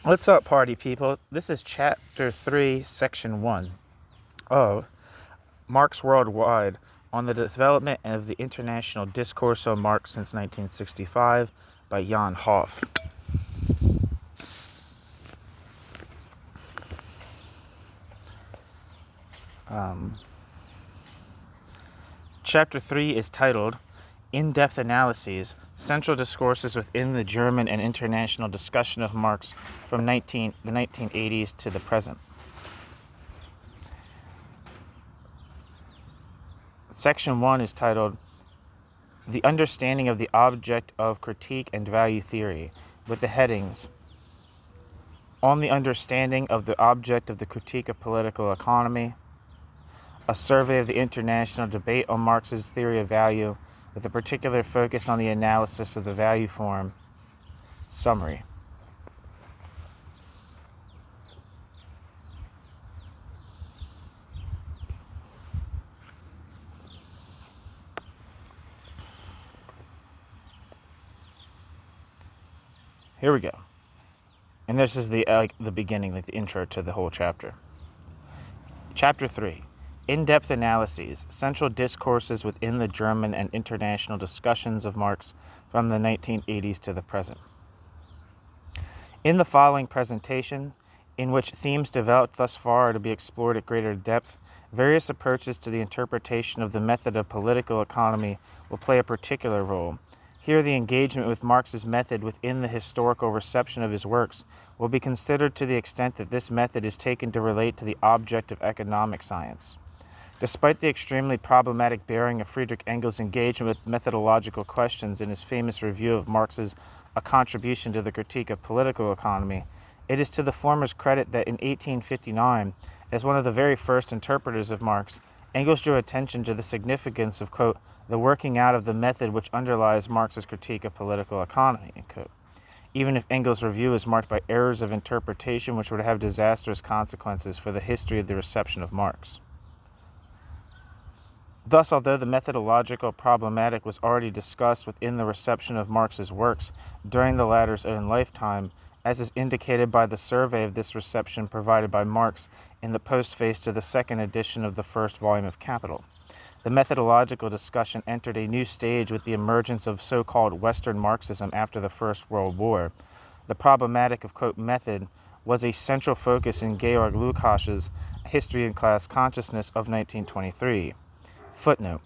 What's up, party people? This is Chapter 3, Section 1 of Marx Worldwide on the Development of the International Discourse on Marx since 1965 by Jan Hoff. Chapter 3 is titled In-Depth Analyses, Central Discourses Within the German and International Discussion of Marx from the 1980s to the present. Section 1 is titled The Understanding of the Object of Critique and Value Theory, with the headings On the Understanding of the Object of the Critique of Political Economy, a survey of the international debate on Marx's theory of value, with a particular focus on the analysis of the value form. Summary. Here we go. And this is the beginning, like the intro to the whole chapter. Chapter 3. In-depth analyses, central discourses within the German and international discussions of Marx from the 1980s to the present. In the following presentation, in which themes developed thus far are to be explored at greater depth, various approaches to the interpretation of the method of political economy will play a particular role. Here, the engagement with Marx's method within the historical reception of his works will be considered to the extent that this method is taken to relate to the object of economic science. Despite the extremely problematic bearing of Friedrich Engels' engagement with methodological questions in his famous review of Marx's A Contribution to the Critique of Political Economy, it is to the former's credit that in 1859, as one of the very first interpreters of Marx, Engels drew attention to the significance of, quote, the working out of the method which underlies Marx's critique of political economy, end quote. Even if Engels' review is marked by errors of interpretation which would have disastrous consequences for the history of the reception of Marx. Thus, although the methodological problematic was already discussed within the reception of Marx's works during the latter's own lifetime, as is indicated by the survey of this reception provided by Marx in the postface to the second edition of the first volume of Capital, the methodological discussion entered a new stage with the emergence of so-called Western Marxism after the First World War. The problematic of, quote, method was a central focus in Georg Lukács's History and Class Consciousness of 1923. Footnote.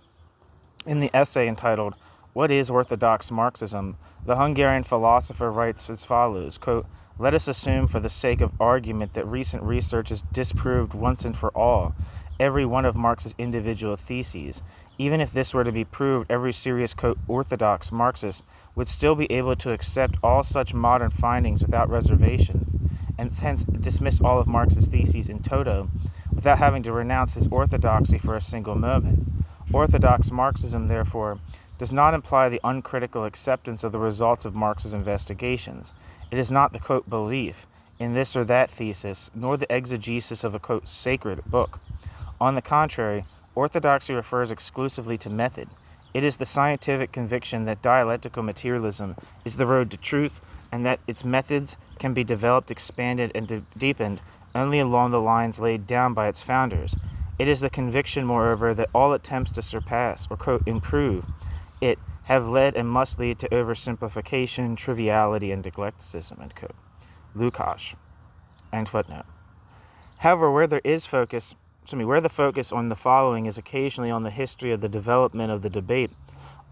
In the essay entitled, What is Orthodox Marxism?, the Hungarian philosopher writes as follows, quote, let us assume for the sake of argument that recent research has disproved once and for all every one of Marx's individual theses. Even if this were to be proved, every serious, quote, orthodox Marxist would still be able to accept all such modern findings without reservations, and hence dismiss all of Marx's theses in toto, without having to renounce his orthodoxy for a single moment. Orthodox Marxism, therefore, does not imply the uncritical acceptance of the results of Marx's investigations. It is not the, quote, belief in this or that thesis, nor the exegesis of a, quote, sacred book. On the contrary, orthodoxy refers exclusively to method. It is the scientific conviction that dialectical materialism is the road to truth, and that its methods can be developed, expanded, and deepened only along the lines laid down by its founders. It is the conviction, moreover, that all attempts to surpass or, quote, improve it have led and must lead to oversimplification, triviality, and eclecticism, end quote. Lukács. End footnote. However, where the focus on the following is occasionally on the history of the development of the debate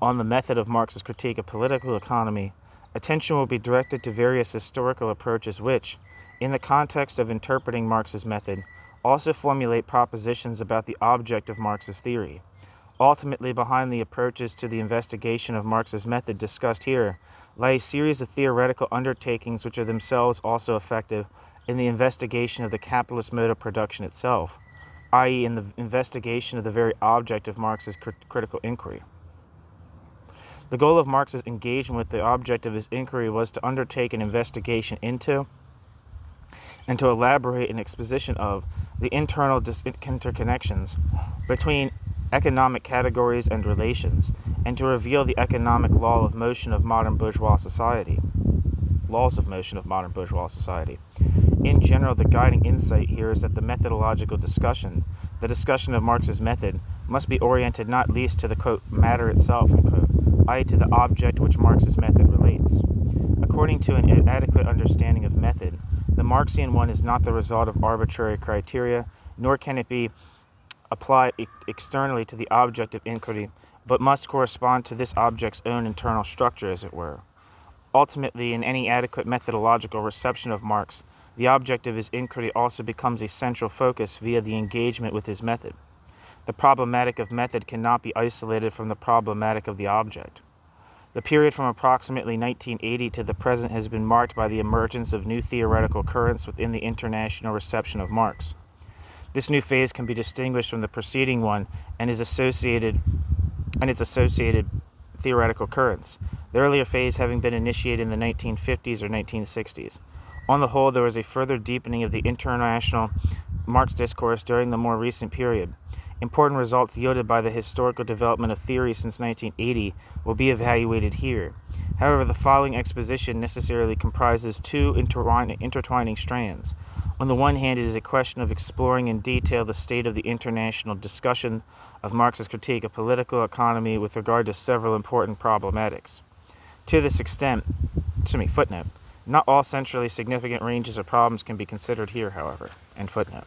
on the method of Marx's critique of political economy, attention will be directed to various historical approaches which, in the context of interpreting Marx's method, also formulate propositions about the object of Marx's theory. Ultimately, behind the approaches to the investigation of Marx's method discussed here lie a series of theoretical undertakings which are themselves also effective in the investigation of the capitalist mode of production itself, i.e. in the investigation of the very object of Marx's critical inquiry. The goal of Marx's engagement with the object of his inquiry was to undertake an investigation into and to elaborate an exposition of the internal interconnections between economic categories and relations, and to reveal the economic law of motion of modern bourgeois society. laws of motion of modern bourgeois society. In general, the guiding insight here is that the methodological discussion, the discussion of Marx's method, must be oriented not least to the, quote, matter itself, unquote, i.e. to the object which Marx's method relates. According to an adequate understanding of method, the Marxian one is not the result of arbitrary criteria, nor can it be applied externally to the object of inquiry, but must correspond to this object's own internal structure, as it were. Ultimately, in any adequate methodological reception of Marx, the object of his inquiry also becomes a central focus via the engagement with his method. The problematic of method cannot be isolated from the problematic of the object. The period from approximately 1980 to the present has been marked by the emergence of new theoretical currents within the international reception of Marx. This new phase can be distinguished from the preceding one and its associated theoretical currents, the earlier phase having been initiated in the 1950s or 1960s. On the whole, there was a further deepening of the international Marx discourse during the more recent period. Important results yielded by the historical development of theory since 1980 will be evaluated here. However, the following exposition necessarily comprises two intertwining strands. On the one hand, it is a question of exploring in detail the state of the international discussion of Marx's critique of political economy with regard to several important problematics. To this extent, footnote, not all centrally significant ranges of problems can be considered here, however, end footnote.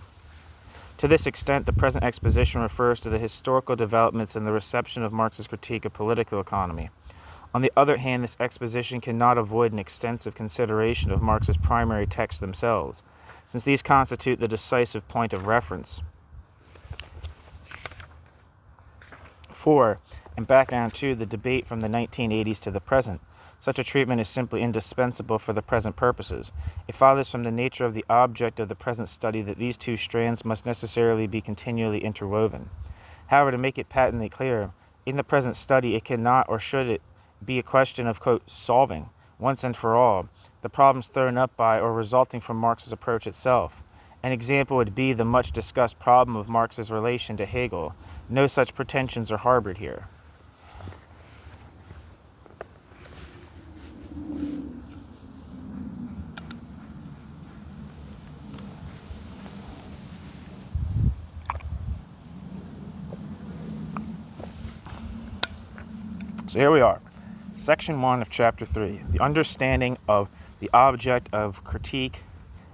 To this extent, the present exposition refers to the historical developments in the reception of Marx's critique of political economy. On the other hand, this exposition cannot avoid an extensive consideration of Marx's primary texts themselves, since these constitute the decisive point of reference for and background to the debate from the 1980s to the present. Such a treatment is simply indispensable for the present purposes. It follows from the nature of the object of the present study that these two strands must necessarily be continually interwoven. However, to make it patently clear, in the present study it cannot or should it be a question of, quote, solving, once and for all, the problems thrown up by or resulting from Marx's approach itself. An example would be the much discussed problem of Marx's relation to Hegel. No such pretensions are harbored here. So here we are, section 1 of chapter 3, the understanding of the object of critique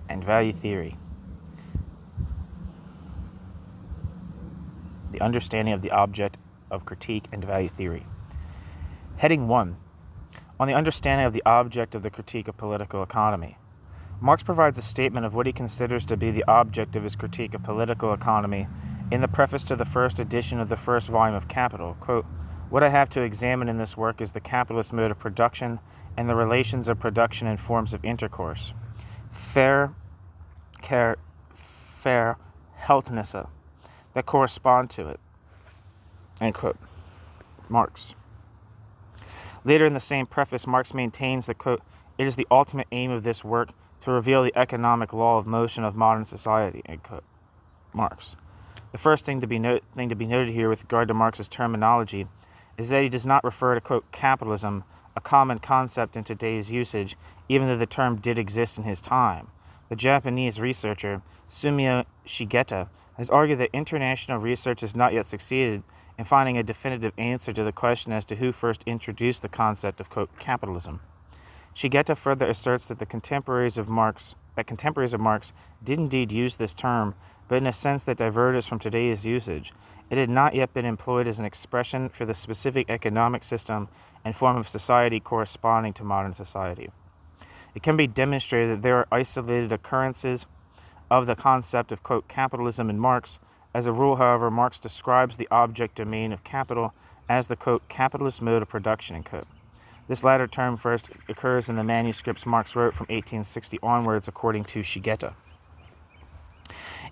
and value theory. The understanding of the object of critique and value theory. Heading 1, on the understanding of the object of the critique of political economy. Marx provides a statement of what he considers to be the object of his critique of political economy in the preface to the first edition of the first volume of Capital. Quote, what I have to examine in this work is the capitalist mode of production and the relations of production and forms of intercourse. Verhältnisse that correspond to it. End quote. Marx. Later in the same preface, Marx maintains that, quote, it is the ultimate aim of this work to reveal the economic law of motion of modern society. End quote. Marx. The first thing to be noted here with regard to Marx's terminology is that he does not refer to, quote, capitalism, a common concept in today's usage, even though the term did exist in his time. The Japanese researcher, Sumio Shigeta, has argued that international research has not yet succeeded in finding a definitive answer to the question as to who first introduced the concept of, quote, capitalism. Shigeta further asserts that contemporaries of Marx did indeed use this term, but in a sense that diverges from today's usage. It had not yet been employed as an expression for the specific economic system and form of society corresponding to modern society. It can be demonstrated that there are isolated occurrences of the concept of, quote, capitalism in Marx. As a rule, however, Marx describes the object domain of capital as the, quote, capitalist mode of production, end quote. This latter term first occurs in the manuscripts Marx wrote from 1860 onwards, according to Shigeta.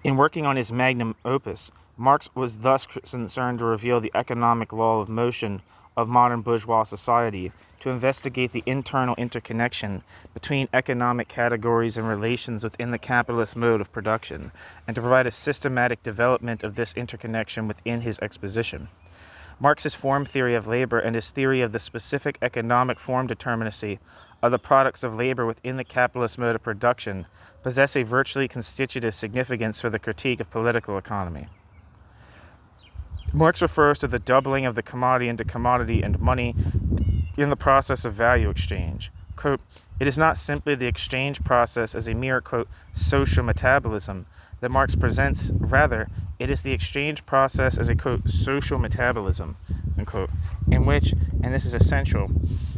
In working on his magnum opus, Marx was thus concerned to reveal the economic law of motion of modern bourgeois society, to investigate the internal interconnection between economic categories and relations within the capitalist mode of production, and to provide a systematic development of this interconnection within his exposition. Marx's form theory of labor and his theory of the specific economic form determinacy of the products of labor within the capitalist mode of production possess a virtually constitutive significance for the critique of political economy. Marx refers to the doubling of the commodity into commodity and money in the process of value exchange. Quote, it is not simply the exchange process as a mere, quote, social metabolism that Marx presents. Rather, it is the exchange process as a, quote, social metabolism, unquote, in which, and this is essential,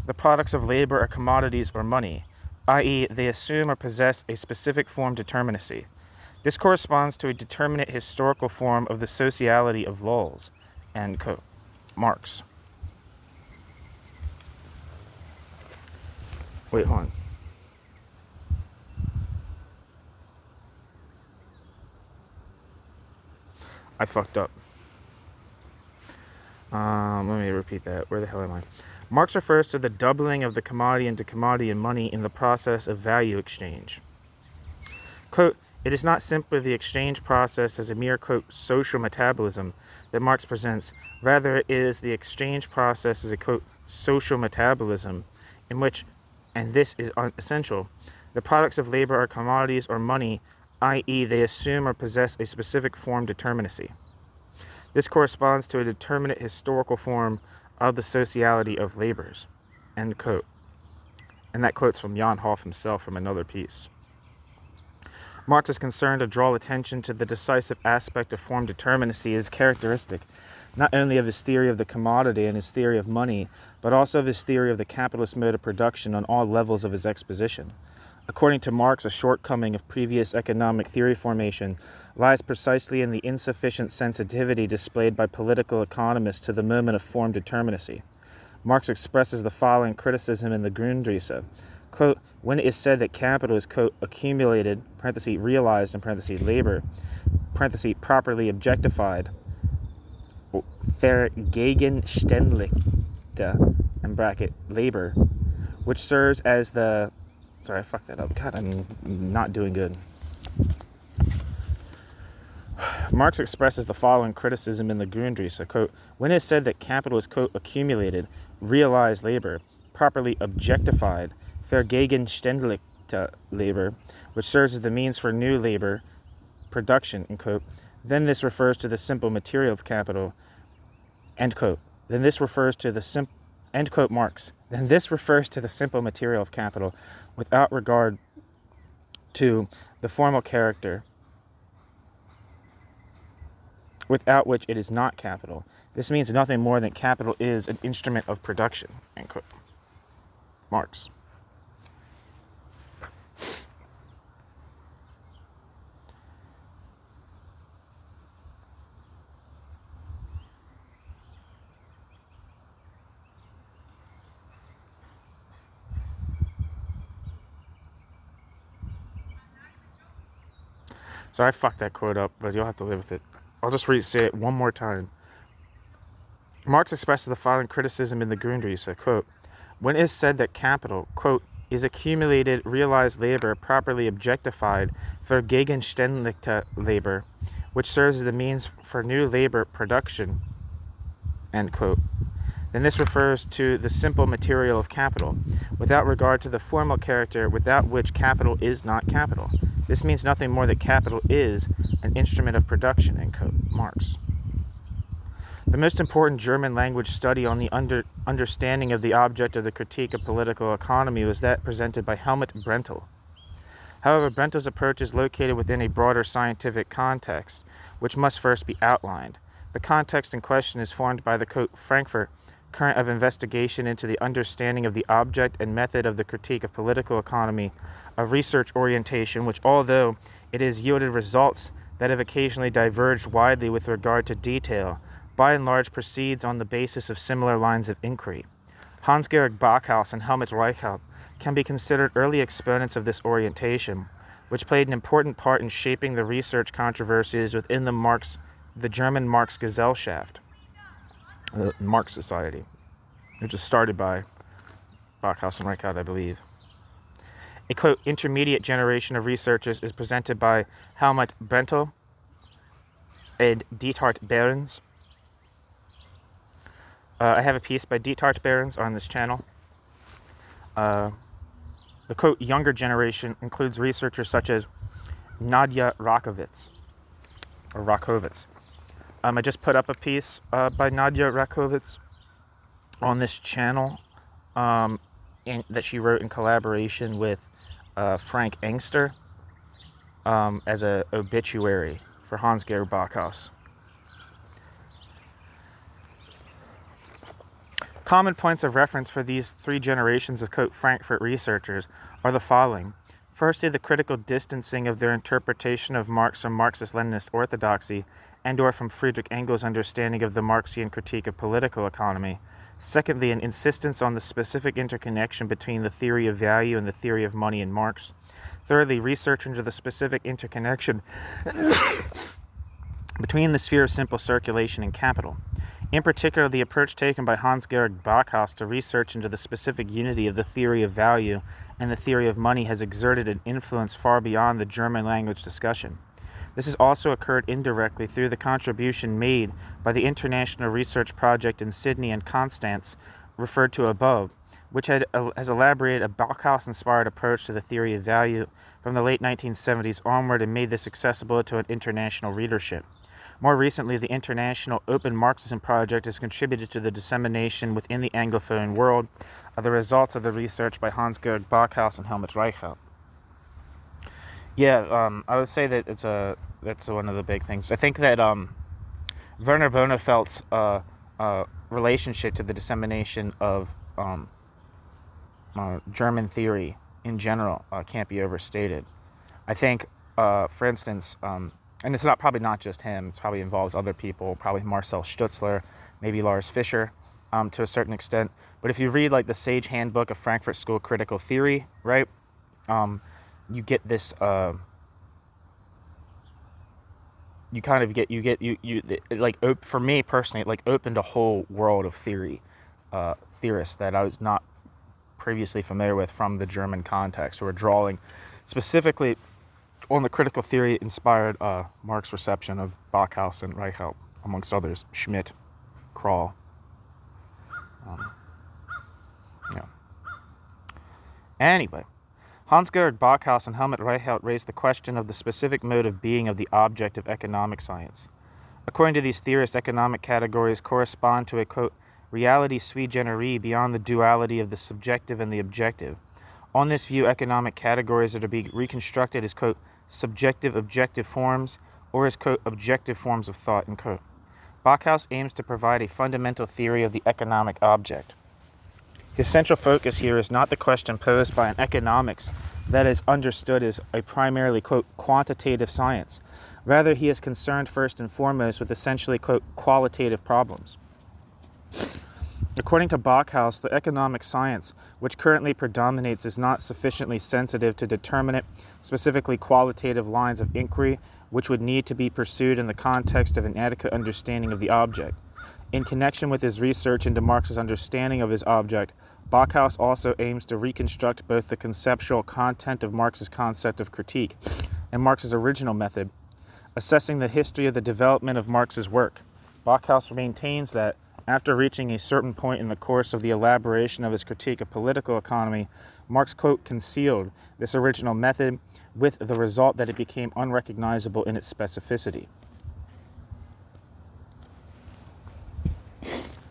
the products of labor are commodities or money, i.e. they assume or possess a specific form determinacy. This corresponds to a determinate historical form of the sociality of laws, end quote. Marx. Wait, hold on. I fucked up. Let me repeat that. Where the hell am I? Marx refers to the doubling of the commodity into commodity and money in the process of value exchange. Quote, it is not simply the exchange process as a mere, quote, social metabolism that Marx presents. Rather, it is the exchange process as a, quote, social metabolism in which, and this is essential, the products of labor are commodities or money, i.e. they assume or possess a specific form determinacy. This corresponds to a determinate historical form of the sociality of labors, end quote. And that quote's from Jan Hoff himself from another piece. Marx is concerned to draw attention to the decisive aspect of form determinacy as characteristic not only of his theory of the commodity and his theory of money, but also of his theory of the capitalist mode of production on all levels of his exposition. According to Marx, a shortcoming of previous economic theory formation lies precisely in the insufficient sensitivity displayed by political economists to the moment of form determinacy. Marx expresses the following criticism in the Grundrisse. Quote, when it is said that capital is, quote, accumulated, parenthesis, realized, in parenthesis, labor, parenthesis, properly objectified, vergegenständlichte, in bracket, labor, which serves as the, sorry, I fucked that up. God, I'm not doing good. Marx expresses the following criticism in the Grundrisse, quote, when it is said that capital is, quote, accumulated, realized labor, properly objectified, vergegenständlichte labor, which serves as the means for new labor, production, end quote, then this refers to the simple material of capital, end quote. Then this refers to the end quote Marx. Then this refers to the simple material of capital without regard to the formal character without which it is not capital. This means nothing more than capital is an instrument of production, end quote. Marx. So I fucked that quote up, but you'll have to live with it. I'll just say it one more time. Marx expresses the following criticism in the Grundrisse, quote, when it is said that capital, quote, is accumulated, realized labor, properly objectified, vergegenständlichte labor, which serves as the means for new labor production, end quote, then this refers to the simple material of capital, without regard to the formal character without which capital is not capital. This means nothing more that capital is an instrument of production, end quote, Marx. The most important German language study on the understanding of the object of the critique of political economy was that presented by Helmut Brentel. However, Brentel's approach is located within a broader scientific context, which must first be outlined. The context in question is formed by the, quote, Frankfurt current of investigation into the understanding of the object and method of the critique of political economy, a research orientation which, although it has yielded results that have occasionally diverged widely with regard to detail, by and large proceeds on the basis of similar lines of inquiry. Hans-Georg Backhaus and Helmut Reichelt can be considered early exponents of this orientation, which played an important part in shaping the research controversies within the German Marx-Gesellschaft, the Marx Society, which was started by Backhaus and Reichelt, I believe. A, quote, intermediate generation of researchers is presented by Helmut Brentel and Diethard Behrens. I have a piece by Diethard Behrens on this channel. The, quote, younger generation includes researchers such as Nadia Rakovits. I just put up a piece by Nadia Rakovits on this channel that she wrote in collaboration with Frank Engster as an obituary for Hans-Georg Bachhaus. Common points of reference for these three generations of, quote, Frankfurt researchers are the following. Firstly, the critical distancing of their interpretation of Marx from Marxist-Leninist orthodoxy and or from Friedrich Engels' understanding of the Marxian critique of political economy. Secondly, an insistence on the specific interconnection between the theory of value and the theory of money in Marx. Thirdly, research into the specific interconnection between the sphere of simple circulation and capital. In particular, the approach taken by Hans-Georg Bachhaus to research into the specific unity of the theory of value and the theory of money has exerted an influence far beyond the German language discussion. This has also occurred indirectly through the contribution made by the International Research Project in Sydney and Constance, referred to above, which has elaborated a Bachhaus-inspired approach to the theory of value from the late 1970s onward and made this accessible to an international readership. More recently, the International Open Marxism Project has contributed to the dissemination within the Anglophone world of the results of the research by Hans-Georg Bachhaus and Helmut Reichelt. Yeah, I would say that that's one of the big things. I think that Werner Bonnefeld's relationship to the dissemination of German theory in general can't be overstated. I think, for instance, and it's probably not just him, it probably involves other people, probably Marcel Stutzler, maybe Lars Fischer to a certain extent. But if you read like the Sage Handbook of Frankfurt School Critical Theory, right, you get this, for me personally, it like opened a whole world of theorists that I was not previously familiar with from the German context, who are drawing specifically on the critical theory inspired Marx reception of Bachhaus and Reichelt, amongst others, Schmidt, Kroll. Anyway, Hans-Georg Bachhaus and Helmut Reichelt raised the question of the specific mode of being of the object of economic science. According to these theorists, economic categories correspond to a, quote, reality sui generis beyond the duality of the subjective and the objective. On this view, economic categories are to be reconstructed as, quote, subjective objective forms or as, quote, objective forms of thought, end quote. Bachhaus aims to provide a fundamental theory of the economic object. His central focus here is not the question posed by an economics that is understood as a primarily, quote, quantitative science. Rather, he is concerned first and foremost with essentially, quote, qualitative problems. According to Bachhaus, the economic science, which currently predominates, is not sufficiently sensitive to determinate, specifically qualitative lines of inquiry, which would need to be pursued in the context of an adequate understanding of the object. In connection with his research into Marx's understanding of his object, Bachhaus also aims to reconstruct both the conceptual content of Marx's concept of critique and Marx's original method, assessing the history of the development of Marx's work. Bachhaus maintains that, after reaching a certain point in the course of the elaboration of his critique of political economy, Marx, quote, concealed this original method with the result that it became unrecognizable in its specificity.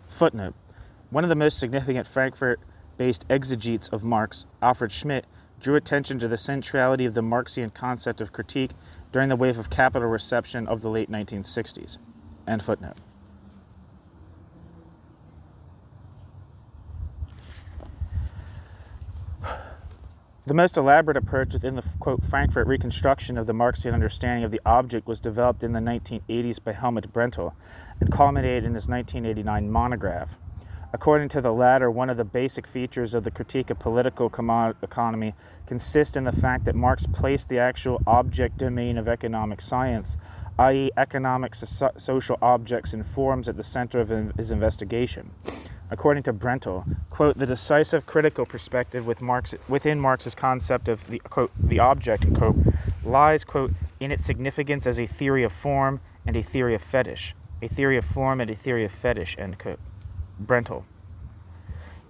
Footnote. One of the most significant Frankfurt-based exegetes of Marx, Alfred Schmidt, drew attention to the centrality of the Marxian concept of critique during the wave of capital reception of the late 1960s. End footnote. The most elaborate approach within the, quote, Frankfurt reconstruction of the Marxian understanding of the object was developed in the 1980s by Helmut Brentel and culminated in his 1989 monograph. According to the latter, one of the basic features of the critique of political economy consists in the fact that Marx placed the actual object domain of economic science, i.e. economic social objects and forms, at the center of his investigation. According to Brentel, quote, the decisive critical perspective within Marx's concept of the, quote, the object, quote, lies, quote, in its significance as a theory of form and a theory of fetish. A theory of form and a theory of fetish, end quote. Brentel.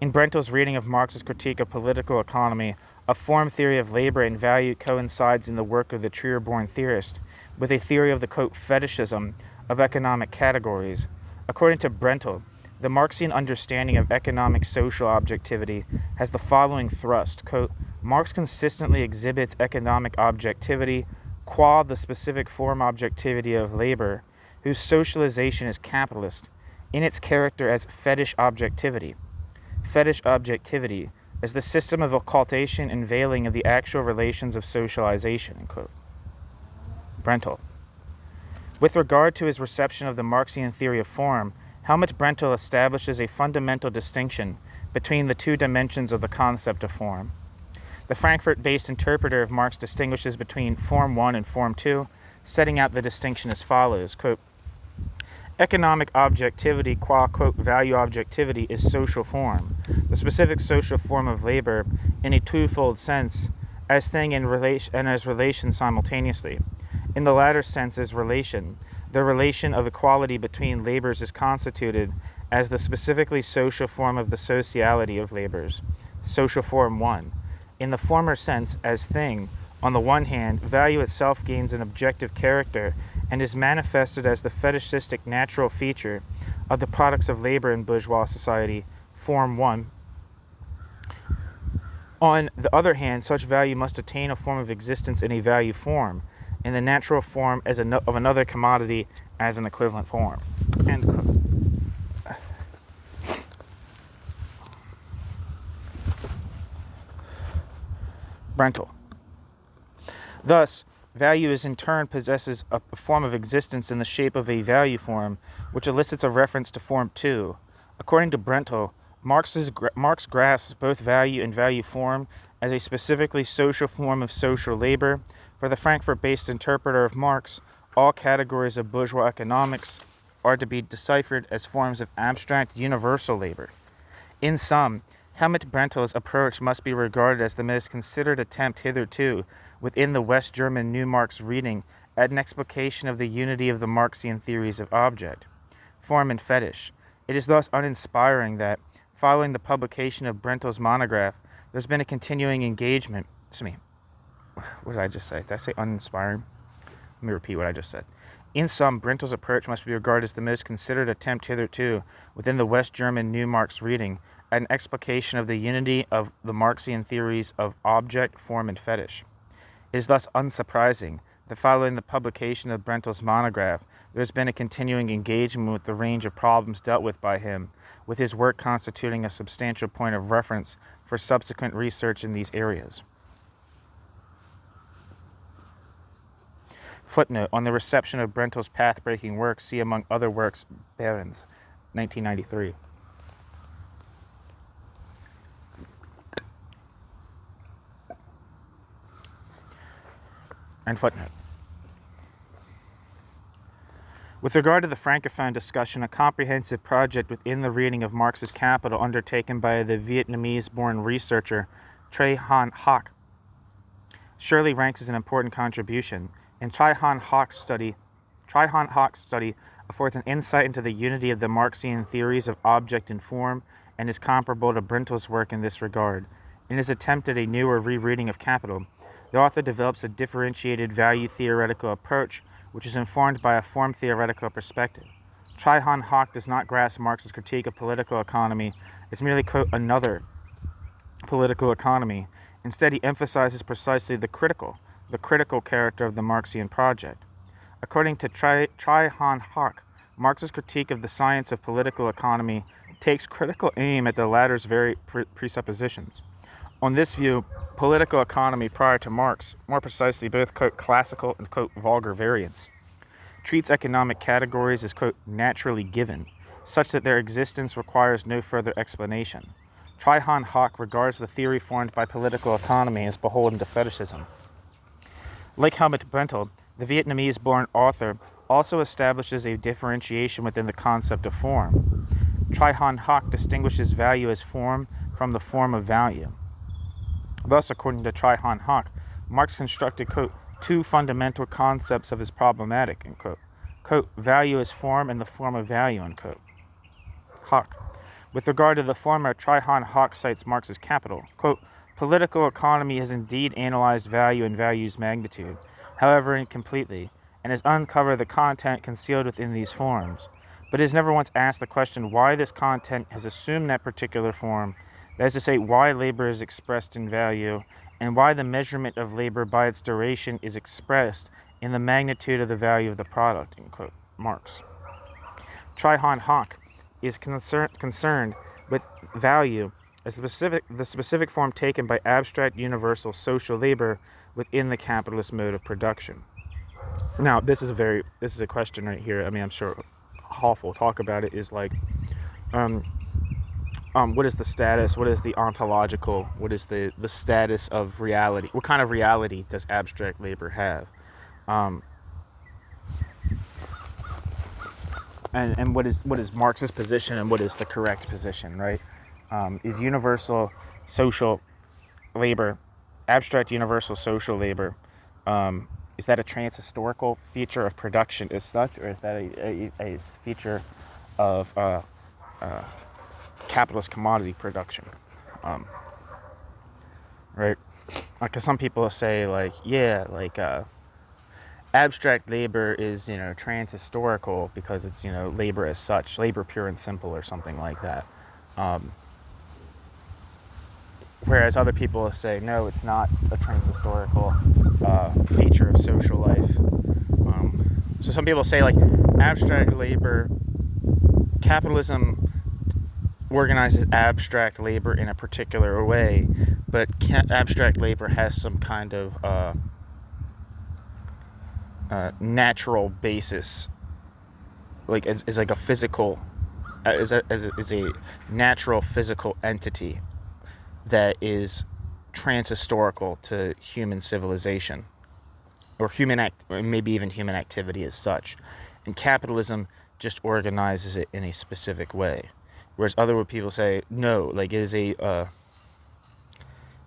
In Brentel's reading of Marx's critique of political economy, A form theory of labor and value coincides in the work of the Trier-born theorist with a theory of the, quote, fetishism of economic categories. According to Brentel, the Marxian understanding of economic social objectivity has the following thrust, quote, Marx consistently exhibits economic objectivity qua the specific form objectivity of labor, whose socialization is capitalist, in its character as fetish objectivity. Fetish objectivity as the system of occultation and veiling of the actual relations of socialization, end quote. Brentel. With regard to his reception of the Marxian theory of form, Helmut Brentel establishes a fundamental distinction between the two dimensions of the concept of form. The Frankfurt-based interpreter of Marx distinguishes between Form 1 and Form 2, setting out the distinction as follows, quote, economic objectivity qua, quote, value objectivity is social form, the specific social form of labor in a twofold sense, as thing and as relation simultaneously. In the latter sense as relation, the relation of equality between labors is constituted as the specifically social form of the sociality of labors, social form 1. In the former sense, as thing, on the one hand, value itself gains an objective character and is manifested as the fetishistic natural feature of the products of labor in bourgeois society, form 1. On the other hand, such value must attain a form of existence in a value form, in the natural form as of another commodity as an equivalent form. End quote. Brentel. Thus, value is in turn possesses a form of existence in the shape of a value form, which elicits a reference to Form 2. According to Brentel, Marx grasps both value and value form as a specifically social form of social labor. For the Frankfurt-based interpreter of Marx, all categories of bourgeois economics are to be deciphered as forms of abstract universal labor. In sum, Helmut Brentel's approach must be regarded as the most considered attempt hitherto within the West German New Marx reading at an explication of the unity of the Marxian theories of object, form, and fetish. It is thus uninspiring that, following the publication of Brentel's monograph, there's been a continuing engagement. What did I just say? Did I say uninspiring? Let me repeat what I just said. In sum, Brentel's approach must be regarded as the most considered attempt hitherto within the West German New Marx reading at an explication of the unity of the Marxian theories of object, form, and fetish. It is thus unsurprising that following the publication of Brentel's monograph, there has been a continuing engagement with the range of problems dealt with by him, with his work constituting a substantial point of reference for subsequent research in these areas. Footnote on the reception of Brentel's path-breaking work, see among other works, Behrens, 1993. And footnote. With regard to the Francophone discussion, a comprehensive project within the reading of Marx's Capital undertaken by the Vietnamese-born researcher Jan Hoff surely ranks as an important contribution. And Jan Hoff's study affords an insight into the unity of the Marxian theories of object and form and is comparable to Brentel's work in this regard. In his attempt at a newer rereading of Capital, the author develops a differentiated value theoretical approach which is informed by a form theoretical perspective. Jan Hoff does not grasp Marx's critique of political economy as merely, quote, another political economy. Instead, he emphasizes precisely the critical character of the Marxian project. According to Jan Hoff, Marx's critique of the science of political economy takes critical aim at the latter's very presuppositions. On this view, political economy prior to Marx, more precisely both, quote, classical and, quote, vulgar variants, treats economic categories as, quote, naturally given, such that their existence requires no further explanation. Jan Hoff regards the theory formed by political economy as beholden to fetishism. Like Helmut Brentel, the Vietnamese-born author also establishes a differentiation within the concept of form. Jan Hoff distinguishes value as form from the form of value. Thus, according to Jan Hoff, Marx constructed, quote, two fundamental concepts of his problematic, end quote. Quote, value as form and the form of value, unquote. Hoff. With regard to the former, Jan Hoff cites Marx's Capital. Quote, Political economy has indeed analyzed value and value's magnitude, however incompletely, and has uncovered the content concealed within these forms, but has never once asked the question why this content has assumed that particular form, that is to say, why labor is expressed in value, and why the measurement of labor by its duration is expressed in the magnitude of the value of the product, end quote, Marx. Jan Hoff is concerned with value as the specific form taken by abstract universal social labor within the capitalist mode of production. Now, this is a question right here. I mean, I'm sure Hoff will talk about it. Is like, what is the status? What is the ontological? What is the status of reality? What kind of reality does abstract labor have? And what is Marx's position, and what is the correct position, right? Is universal social labor, abstract universal social labor, is that a trans-historical feature of production as such, or is that a feature of capitalist commodity production? Right? Because some people say, like, yeah, like, abstract labor is, trans-historical because it's, labor as such, labor pure and simple or something like that. Whereas other people say, no, it's not a trans-historical feature of social life. So some people say, like, abstract labor, capitalism organizes abstract labor in a particular way, but abstract labor has some kind of natural basis, like is like a physical, is a natural physical entity that is trans-historical to human civilization, or maybe even human activity as such, and capitalism just organizes it in a specific way. Whereas other people say no, like it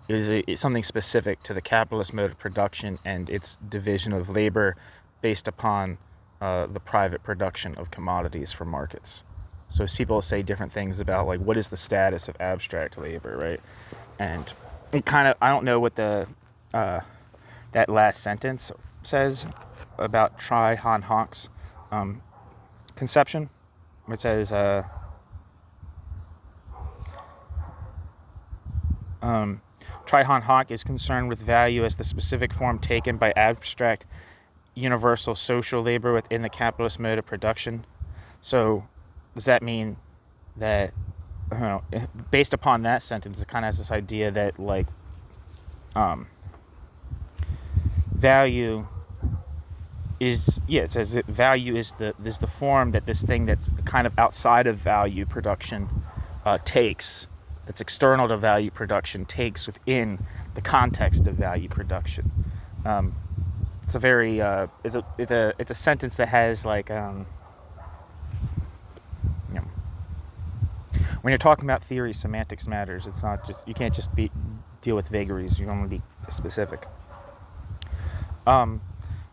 is something specific to the capitalist mode of production and its division of labor based upon the private production of commodities for markets. So as people say different things about, like, what is the status of abstract labor, right? And it kind of, I don't know what the that last sentence says about Jan Hoff's conception. It says Jan Hoff is concerned with value as the specific form taken by abstract universal social labor within the capitalist mode of production. So does that mean that, based upon that sentence, it kind of has this idea that, like, value is, it says that value is the form that this thing that's kind of outside of value production takes, that's external to value production, takes within the context of value production. It's a very it's a sentence that has, like, when you're talking about theory, semantics matters. It's not just, you can't just deal with vagaries. You want to be specific.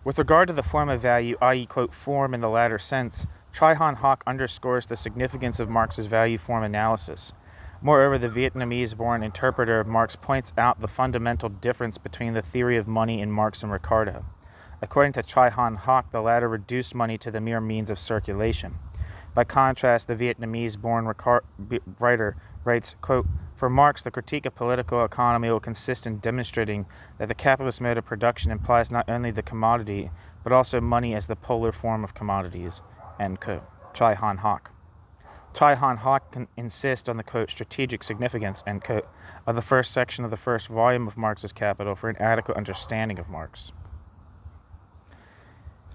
With regard to the form of value, i.e., quote, form in the latter sense, Jan Hoff underscores the significance of Marx's value form analysis. Moreover, the Vietnamese-born interpreter of Marx points out the fundamental difference between the theory of money in Marx and Ricardo. According to Jan Hoff, the latter reduced money to the mere means of circulation. By contrast, the Vietnamese-born writer writes, quote, for Marx, the critique of political economy will consist in demonstrating that the capitalist mode of production implies not only the commodity, but also money as the polar form of commodities, end quote. Jan Hoff. Jan Hoff insists on the, quote, strategic significance, end quote, of the first section of the first volume of Marx's Capital for an adequate understanding of Marx.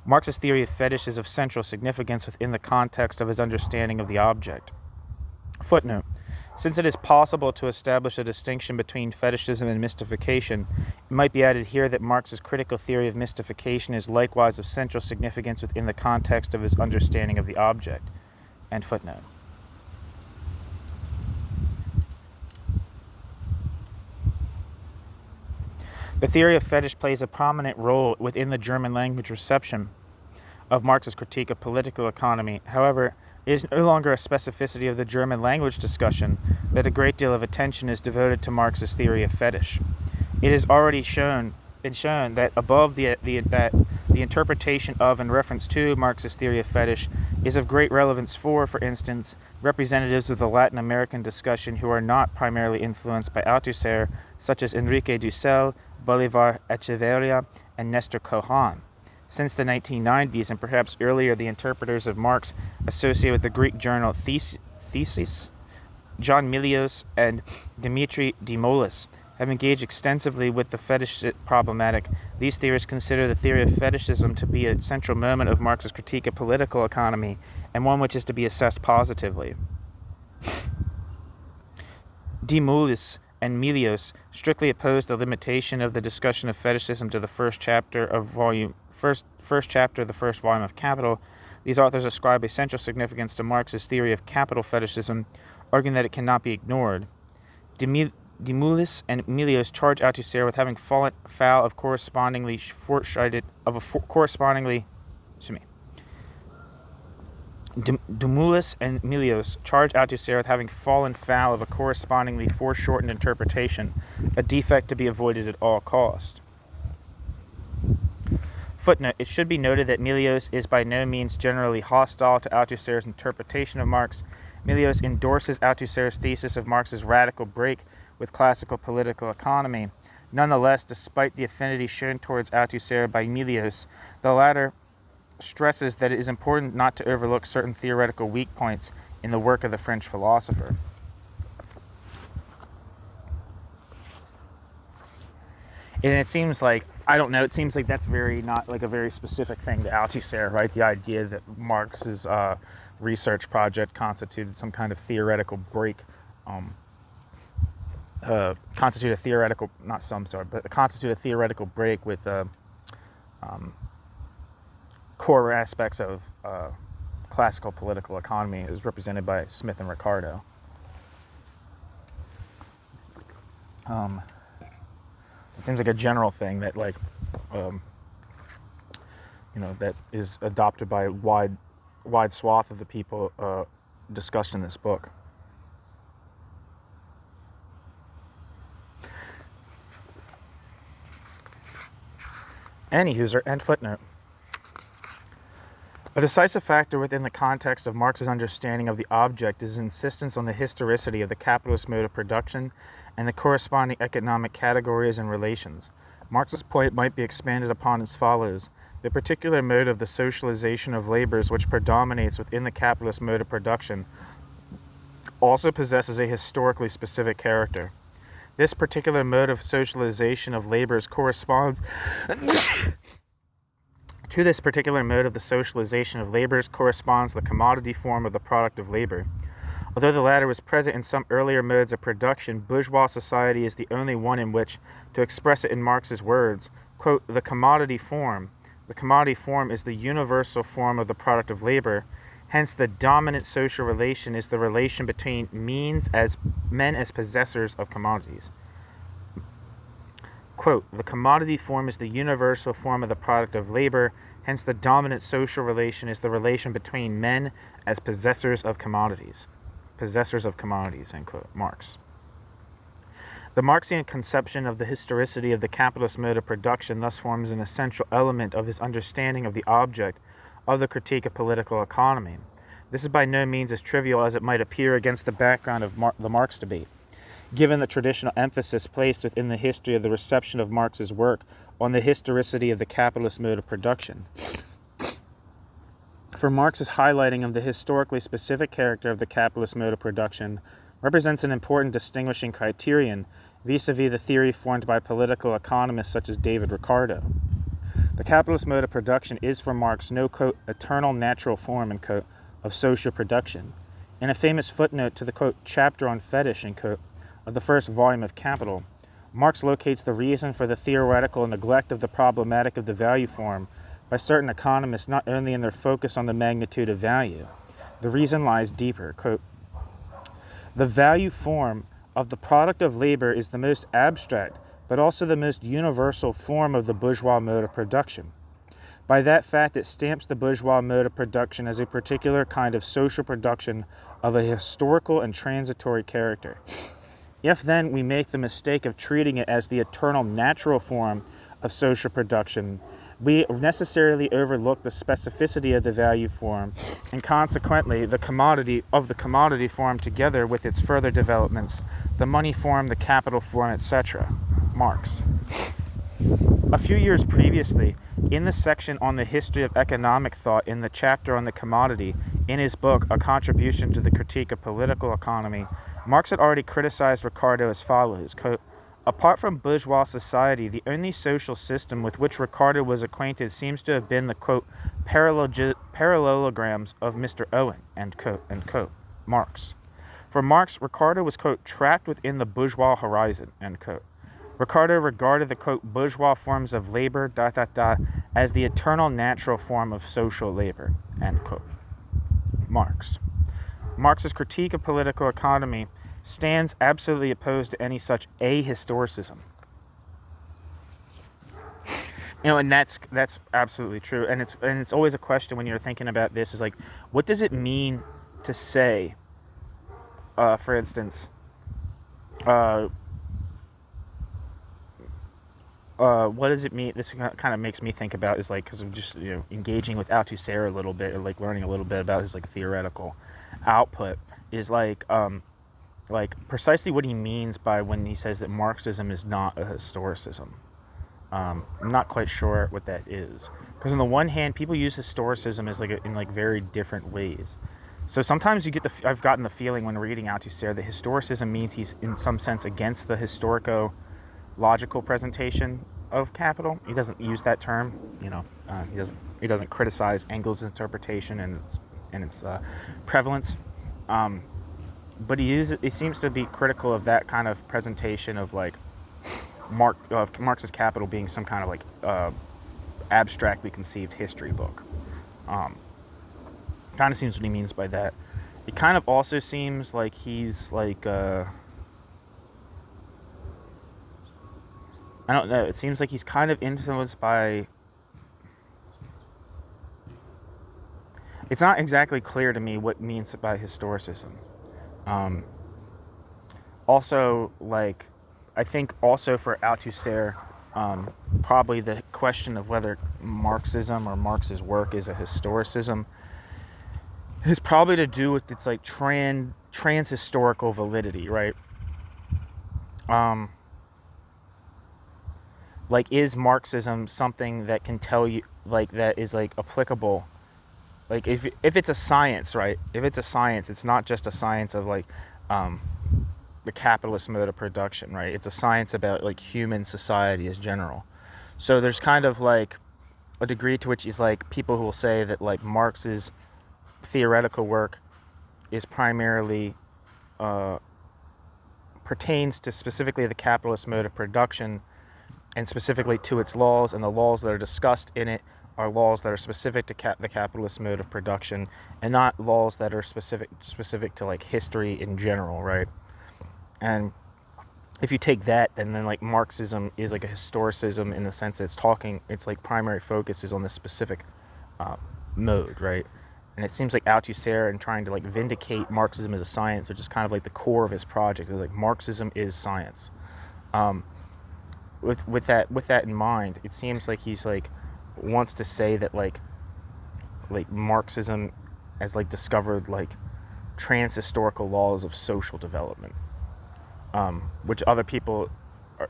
Marx's theory of fetish is of central significance within the context of his understanding of the object. Footnote. Since it is possible to establish a distinction between fetishism and mystification, it might be added here that Marx's critical theory of mystification is likewise of central significance within the context of his understanding of the object. End footnote. The theory of fetish plays a prominent role within the German language reception of Marx's critique of political economy. However, It is no longer a specificity of the German language discussion that a great deal of attention is devoted to Marx's theory of fetish. It has already been shown that above that the interpretation of and reference to Marx's theory of fetish is of great relevance for instance, representatives of the Latin American discussion who are not primarily influenced by Althusser, such as Enrique Dussel, Bolivar Echeverria, and Nestor Cohan. Since the 1990s, and perhaps earlier, the interpreters of Marx associated with the Greek journal Thesis, John Milios and Dimitri Dimolis, have engaged extensively with the fetish problematic. These theorists consider the theory of fetishism to be a central moment of Marx's critique of political economy, and one which is to be assessed positively. Dimolis and Milios strictly oppose the limitation of the discussion of fetishism to the first chapter of the first volume of Capital. These authors ascribe a central significance to Marx's theory of capital fetishism, arguing that it cannot be ignored. Dimolis and Milios charge Althusser with having fallen foul of Dimolis and Milios charge Althusser with having fallen foul of a correspondingly foreshortened interpretation, a defect to be avoided at all cost. Footnote: it should be noted that Milios is by no means generally hostile to Althusser's interpretation of Marx. Milios endorses Althusser's thesis of Marx's radical break with classical political economy. Nonetheless, despite the affinity shown towards Althusser by Milios, the latter stresses that it is important not to overlook certain theoretical weak points in the work of the French philosopher. And it seems like, I don't know, it seems like that's not like a very specific thing to Althusser, right? The idea that Marx's research project constituted some kind of theoretical break, constitute a theoretical break with core aspects of classical political economy, as represented by Smith and Ricardo. It seems like a general thing that, like, that is adopted by a wide swath of the people discussed in this book. Anywho, end footnote. A decisive factor within the context of Marx's understanding of the object is his insistence on the historicity of the capitalist mode of production and the corresponding economic categories and relations. Marx's point might be expanded upon as follows. The particular mode of the socialization of labors which predominates within the capitalist mode of production also possesses a historically specific character. This particular mode of socialization of labors corresponds to this particular mode of the socialization of labors corresponds the commodity form of the product of labor. Although the latter was present in some earlier modes of production, bourgeois society is the only one in which, to express it in Marx's words, quote, the commodity form is the universal form of the product of labor. Hence, the dominant social relation is the relation between men as possessors of commodities. Quote, the commodity form is the universal form of the product of labor. Hence, the dominant social relation is the relation between men as possessors of commodities. End quote. Marx. The Marxian conception of the historicity of the capitalist mode of production thus forms an essential element of his understanding of the object of the critique of political economy. This is by no means as trivial as it might appear against the background of the Marx debate, given the traditional emphasis placed within the history of the reception of Marx's work on the historicity of the capitalist mode of production. For Marx's highlighting of the historically specific character of the capitalist mode of production represents an important distinguishing criterion vis-a-vis the theory formed by political economists such as David Ricardo. The capitalist mode of production is for Marx no, quote, eternal natural form, end quote, of social production. In a famous footnote to the, quote, chapter on fetish, end quote, of the first volume of Capital, Marx locates the reason for the theoretical neglect of the problematic of the value form by certain economists not only in their focus on the magnitude of value. The reason lies deeper. Quote, the value form of the product of labor is the most abstract, but also the most universal form of the bourgeois mode of production. By that fact, it stamps the bourgeois mode of production as a particular kind of social production of a historical and transitory character. If then we make the mistake of treating it as the eternal natural form of social production, we necessarily overlook the specificity of the value form, and consequently the commodity form together with its further developments, the money form, the capital form, etc. Marx. A few years previously, in the section on the history of economic thought in the chapter on the commodity, in his book, A Contribution to the Critique of Political Economy, Marx had already criticized Ricardo as follows, quote, "Apart from bourgeois society, the only social system with which Ricardo was acquainted seems to have been the, quote, parallelograms of Mr. Owen," end quote, Marx. For Marx, Ricardo was, quote, trapped within the bourgeois horizon, end quote. Ricardo regarded the, quote, bourgeois forms of labor, as the eternal natural form of social labor, end quote. Marx. Marx's critique of political economy stands absolutely opposed to any such ahistoricism. And that's absolutely true. And it's always a question when you're thinking about this is like, what does it mean to say, for instance, what does it mean? This kind of makes me think about is like, because I'm just engaging with Althusser a little bit, or like learning a little bit about his like theoretical output, is like precisely what he means by when he says that Marxism is not a historicism. I'm not quite sure what that is, because on the one hand, people use historicism as like in like very different ways. So sometimes you get I've gotten the feeling when reading Althusser that historicism means he's in some sense against the historico-logical presentation of capital. He doesn't use that term, he doesn't criticize Engels' interpretation and its prevalence. But he seems to be critical of that kind of presentation of like Marx's Capital being some kind of like abstractly conceived history book. Kind of seems what he means by that. It kind of also seems like he's like I don't know. It seems like he's kind of influenced by. It's not exactly clear to me what means by historicism. Also, like, I think also for Althusser, probably the question of whether Marxism or Marx's work is a historicism is probably to do with its like trans-historical validity, right? Like, is Marxism something that can tell you, like, that is like applicable? Like, if it's a science, right? If it's a science, it's not just a science of like the capitalist mode of production, right? It's a science about like human society as general. So there's kind of like a degree to which is like people who will say that like Marx's theoretical work is primarily pertains to specifically the capitalist mode of production and specifically to its laws, and the laws that are discussed in it are laws that are specific to the capitalist mode of production and not laws that are specific to like history in general, right? And if you take that, then like Marxism is like a historicism in the sense that its like primary focus is on this specific mode, right? And it seems like Althusser, in trying to like vindicate Marxism as a science, which is kind of like the core of his project, is like Marxism is science. With that in mind, it seems like he's like wants to say that like Marxism has like discovered like trans-historical laws of social development, which other people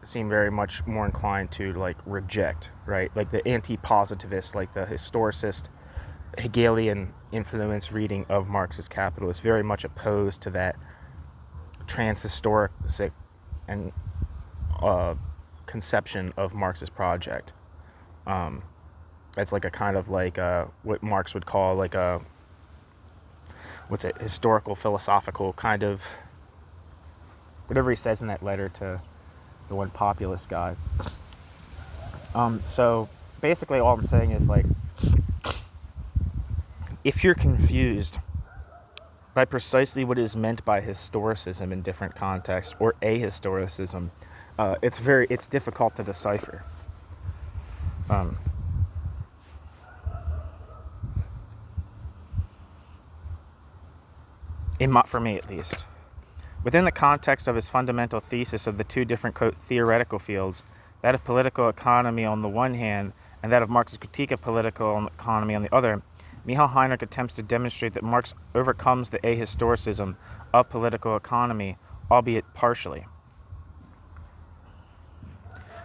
seem very much more inclined to like reject, right? Like the anti-positivist, like the historicist, Hegelian influence reading of Marx's Capital is very much opposed to that trans-historic and conception of Marx's project. It's like a kind of like what Marx would call like a historical philosophical kind of whatever he says in that letter to the one populist guy. So basically all I'm saying is like, if you're confused by precisely what is meant by historicism in different contexts or ahistoricism, it's difficult to decipher. for me at least. Within the context of his fundamental thesis of the two different, quote, theoretical fields, that of political economy on the one hand, and that of Marx's critique of political economy on the other, Michal Heinrich attempts to demonstrate that Marx overcomes the ahistoricism of political economy, albeit partially.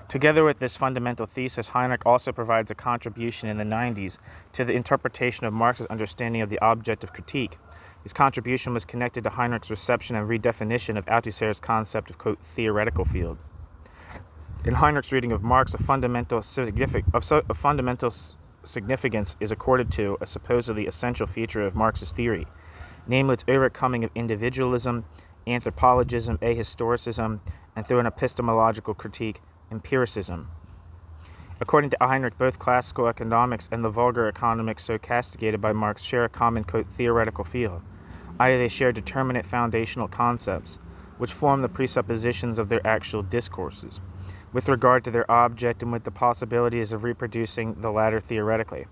Together with this fundamental thesis, Heinrich also provides a contribution in the 90s to the interpretation of Marx's understanding of the object of critique. His contribution was connected to Heinrich's reception and redefinition of Althusser's concept of, quote, theoretical field. In Heinrich's reading of Marx, a fundamental significance is accorded to a supposedly essential feature of Marx's theory, namely its overcoming of individualism, anthropologism, ahistoricism, and through an epistemological critique, empiricism. According to Heinrich, both classical economics and the vulgar economics so castigated by Marx share a common, quote, theoretical field, i.e. they share determinate foundational concepts, which form the presuppositions of their actual discourses, with regard to their object and with the possibilities of reproducing the latter theoretically.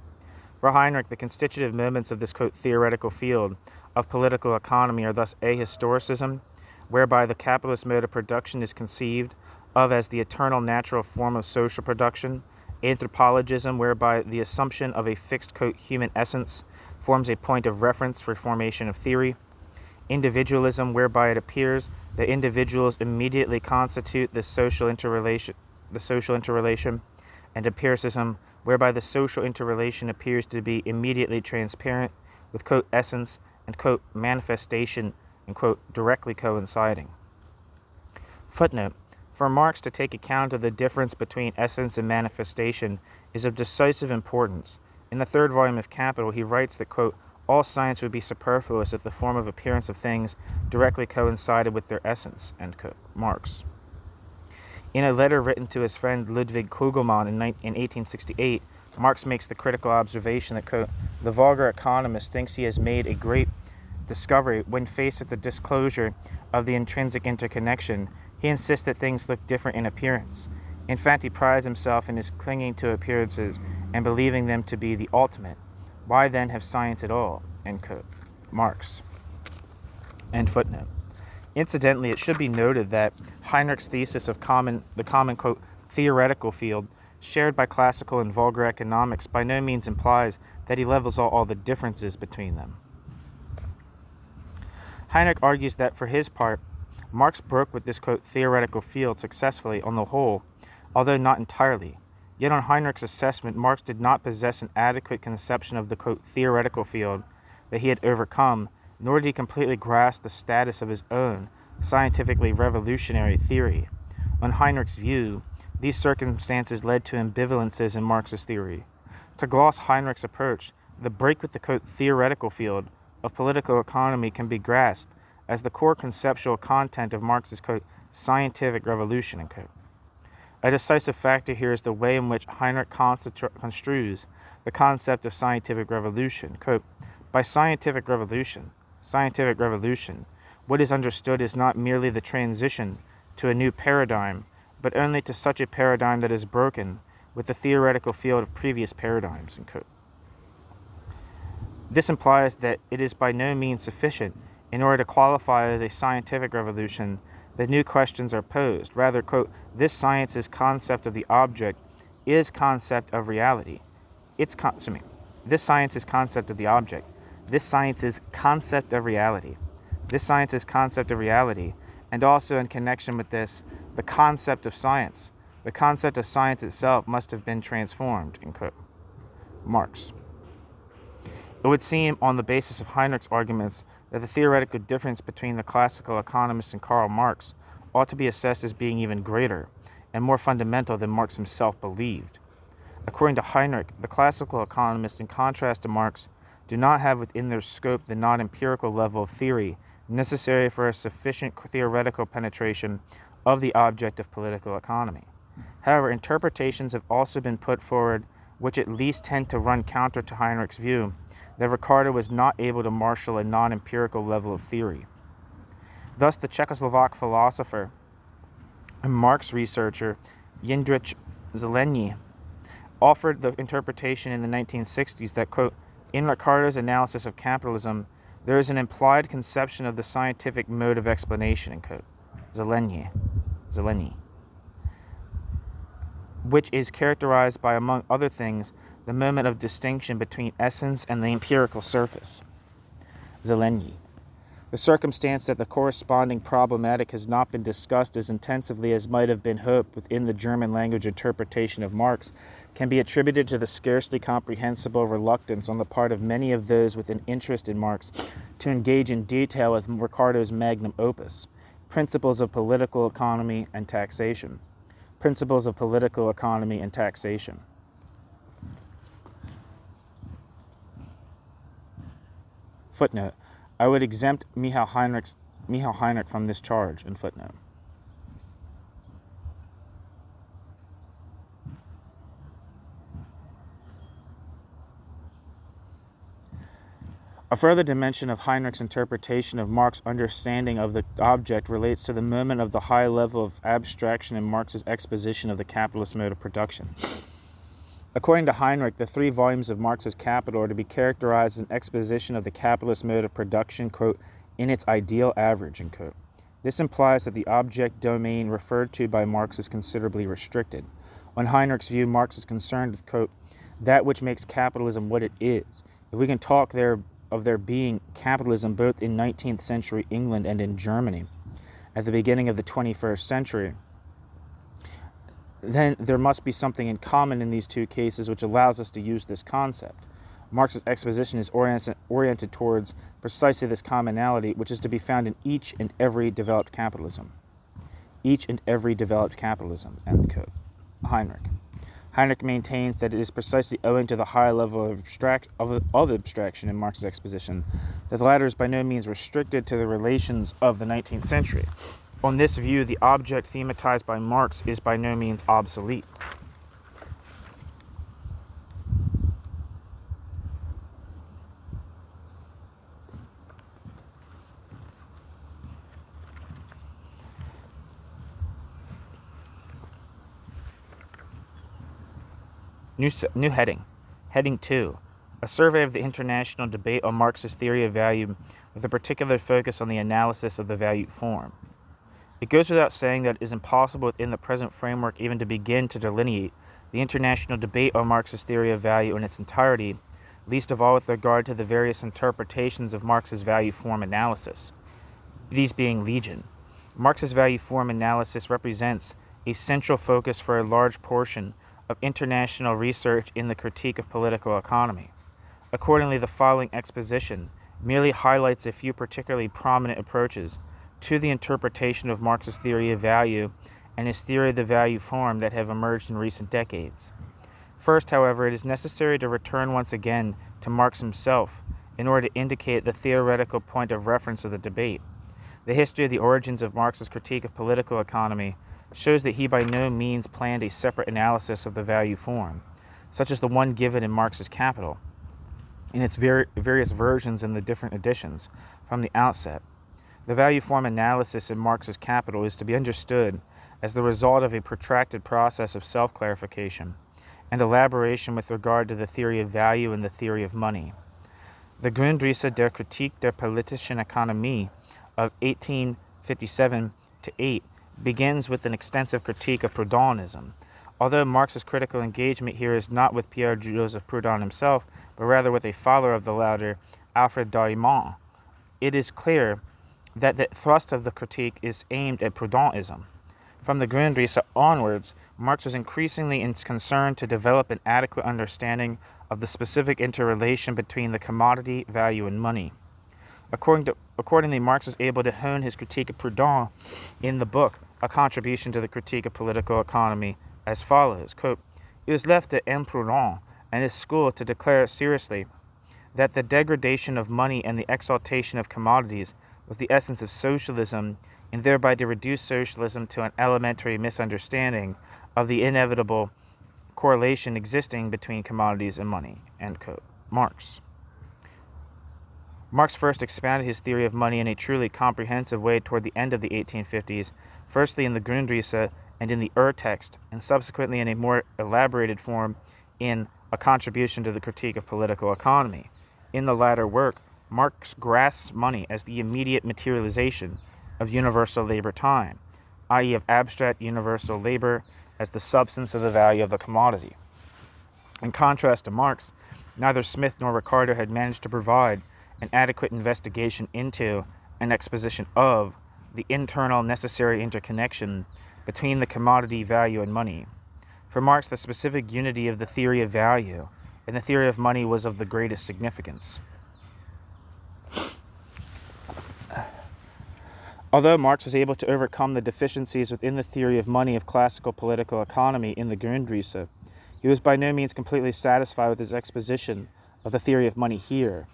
For Heinrich, the constitutive moments of this, quote, theoretical field of political economy are thus ahistoricism, whereby the capitalist mode of production is conceived of as the eternal natural form of social production, anthropologism, whereby the assumption of a fixed, quote, human essence forms a point of reference for formation of theory, individualism, whereby it appears that individuals immediately constitute the social interrelation, and empiricism, whereby the social interrelation appears to be immediately transparent with, quote, essence and, quote, manifestation, and, quote, directly coinciding. Footnote: for Marx to take account of the difference between essence and manifestation is of decisive importance. In the third volume of Capital, he writes that, quote, all science would be superfluous if the form of appearance of things directly coincided with their essence, end quote. Marx. In a letter written to his friend Ludwig Kugelmann in 1868, Marx makes the critical observation that, quote, the vulgar economist thinks he has made a great discovery when faced with the disclosure of the intrinsic interconnection. He insists that things look different in appearance. In fact, he prides himself in his clinging to appearances and believing them to be the ultimate. Why then have science at all? End quote. Marx. End footnote. Incidentally, it should be noted that Heinrich's thesis of the common, quote, theoretical field shared by classical and vulgar economics by no means implies that he levels all the differences between them. Heinrich argues that for his part, Marx broke with this, quote, theoretical field successfully on the whole, although not entirely. Yet on Heinrich's assessment, Marx did not possess an adequate conception of the, quote, theoretical field that he had overcome, nor did he completely grasp the status of his own scientifically revolutionary theory. On Heinrich's view, these circumstances led to ambivalences in Marx's theory. To gloss Heinrich's approach, the break with the, quote, theoretical field of political economy can be grasped as the core conceptual content of Marx's, quote, scientific revolution, end quote. A decisive factor here is the way in which Heinrich construes the concept of scientific revolution. Quote, by scientific revolution, what is understood is not merely the transition to a new paradigm, but only to such a paradigm that is broken with the theoretical field of previous paradigms, end quote. This implies that it is by no means sufficient in order to qualify as a scientific revolution that new questions are posed. Rather, quote, this science's concept of the object is concept of reality. This science's concept of the object. This science's concept of reality. This science's concept of reality. And also in connection with this, the concept of science. The concept of science itself must have been transformed, end quote. Marx. It would seem, on the basis of Heinrich's arguments, that the theoretical difference between the classical economist and Karl Marx ought to be assessed as being even greater and more fundamental than Marx himself believed. According to Heinrich, the classical economists, in contrast to Marx, do not have within their scope the non-empirical level of theory necessary for a sufficient theoretical penetration of the object of political economy. However, interpretations have also been put forward which at least tend to run counter to Heinrich's view that Ricardo was not able to marshal a non-empirical level of theory. Thus, the Czechoslovak philosopher and Marx researcher Jindřich Zelení offered the interpretation in the 1960s that, quote, in Ricardo's analysis of capitalism, There is an implied conception of the scientific mode of explanation, Zeleny, which is characterized by, among other things, the moment of distinction between essence and the empirical surface. Zeleny. The circumstance that the corresponding problematic has not been discussed as intensively as might have been hoped within the German language interpretation of Marx can be attributed to the scarcely comprehensible reluctance on the part of many of those with an interest in Marx to engage in detail with Ricardo's magnum opus, Principles of Political Economy and Taxation. Principles of Political Economy and Taxation. Footnote. I would exempt Michael Heinrich from this charge, in footnote. A further dimension of Heinrich's interpretation of Marx's understanding of the object relates to the moment of the high level of abstraction in Marx's exposition of the capitalist mode of production. According to Heinrich, the 3 volumes of Marx's Capital are to be characterized as an exposition of the capitalist mode of production, quote, in its ideal average, end quote. This implies that the object domain referred to by Marx is considerably restricted. On Heinrich's view, Marx is concerned with, quote, that which makes capitalism what it is. If we can talk of there being capitalism both in 19th century England and in Germany at the beginning of the 21st century, then there must be something in common in these 2 cases which allows us to use this concept. Marx's exposition is oriented towards precisely this commonality, which is to be found in each and every developed capitalism. Each and every developed capitalism, end quote. Heinrich maintains that it is precisely owing to the high level of abstraction in Marx's exposition that the latter is by no means restricted to the relations of the 19th century. On this view, the object thematized by Marx is by no means obsolete. New heading. Heading 2. A survey of the international debate on Marxist theory of value with a particular focus on the analysis of the value form. It goes without saying that it is impossible within the present framework even to begin to delineate the international debate on Marxist theory of value in its entirety, least of all with regard to the various interpretations of Marx's value form analysis, these being legion. Marx's value form analysis represents a central focus for a large portion of international research in the critique of political economy. Accordingly, the following exposition merely highlights a few particularly prominent approaches to the interpretation of Marx's theory of value and his theory of the value form that have emerged in recent decades. First, however, it is necessary to return once again to Marx himself in order to indicate the theoretical point of reference of the debate. The history of the origins of Marx's critique of political economy shows that he by no means planned a separate analysis of the value form, such as the one given in Marx's Capital, in its various versions in the different editions, from the outset. The value form analysis in Marx's Capital is to be understood as the result of a protracted process of self-clarification and elaboration with regard to the theory of value and the theory of money. The Grundrisse der Kritik der politischen Ökonomie of 1857-8 begins with an extensive critique of Proudhonism. Although Marx's critical engagement here is not with Pierre-Joseph Proudhon himself, but rather with a follower of the latter, Alfred Dallemann, it is clear that the thrust of the critique is aimed at Proudhonism. From the Grundrisse onwards, Marx was increasingly concerned to develop an adequate understanding of the specific interrelation between the commodity, value, and money. Accordingly, Marx was able to hone his critique of Proudhon in the book, A Contribution to the Critique of Political Economy, as follows, quote, it was left to M. Proudhon and his school to declare seriously that the degradation of money and the exaltation of commodities was the essence of socialism, and thereby to reduce socialism to an elementary misunderstanding of the inevitable correlation existing between commodities and money, end quote. Marx first expounded his theory of money in a truly comprehensive way toward the end of the 1850s, firstly in the Grundrisse and in the text, and subsequently in a more elaborated form in A Contribution to the Critique of Political Economy. In the latter work, Marx grasps money as the immediate materialization of universal labor time, i.e. of abstract universal labor as the substance of the value of the commodity. In contrast to Marx, neither Smith nor Ricardo had managed to provide an adequate investigation into and exposition of the internal necessary interconnection between the commodity value and money. For Marx, the specific unity of the theory of value and the theory of money was of the greatest significance. Although Marx was able to overcome the deficiencies within the theory of money of classical political economy in the Grundrisse, he was by no means completely satisfied with his exposition of the theory of money here.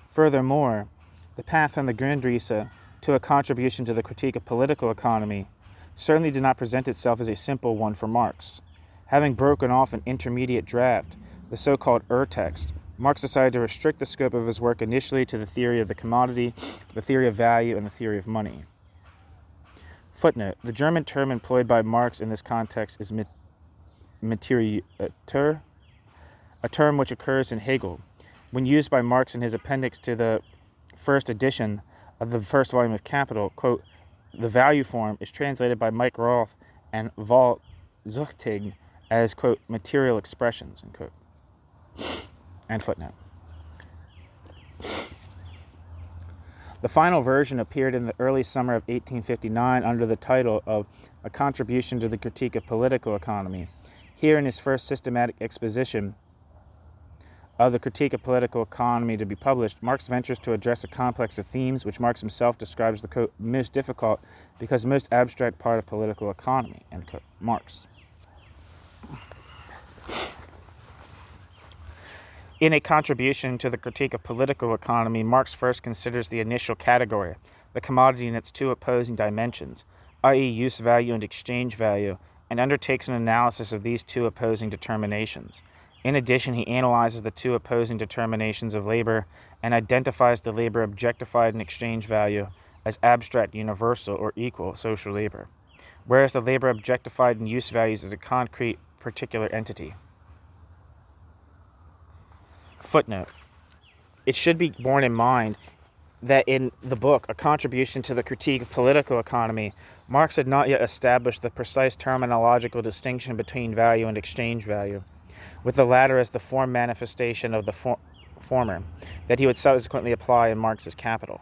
Furthermore, the path from the Grundrisse to a contribution to the critique of political economy certainly did not present itself as a simple one for Marx. Having broken off an intermediate draft, the so-called text, Marx decided to restrict the scope of his work initially to the theory of the commodity, the theory of value, and the theory of money. Footnote: the German term employed by Marx in this context is Materiateur, a term which occurs in Hegel. When used by Marx in his appendix to the first edition of the first volume of Capital, quote, the value form is translated by Mike Roth and Val Zuchting as, quote, material expressions, end quote. And footnote. The final version appeared in the early summer of 1859 under the title of A Contribution to the Critique of Political Economy. Here, in his first systematic exposition of the critique of political economy to be published, Marx ventures to address a complex of themes which Marx himself describes as the, quote, most difficult because most abstract part of political economy, end quote. Marx. In A Contribution to the Critique of Political Economy, Marx first considers the initial category, the commodity in its two opposing dimensions, i.e. use value and exchange value, and undertakes an analysis of these two opposing determinations. In addition, he analyzes the two opposing determinations of labor and identifies the labor objectified in exchange value as abstract, universal, or equal social labor, whereas the labor objectified in use values is a concrete, particular entity. Footnote: it should be borne in mind that in the book, A Contribution to the Critique of Political Economy, Marx had not yet established the precise terminological distinction between value and exchange value, with the latter as the form manifestation of the former, that he would subsequently apply in Marx's Capital.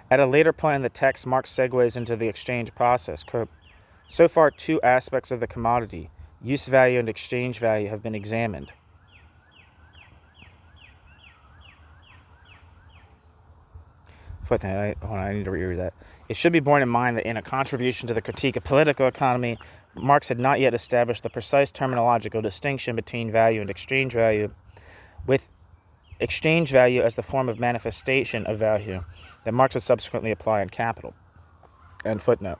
At a later point in the text, Marx segues into the exchange process. Quote, so far, two aspects of the commodity, use value and exchange value, have been examined. Footnote, I need to reread that. It should be borne in mind that in A Contribution to the Critique of Political Economy, Marx had not yet established the precise terminological distinction between value and exchange value, with exchange value as the form of manifestation of value that Marx would subsequently apply in Capital. End footnote.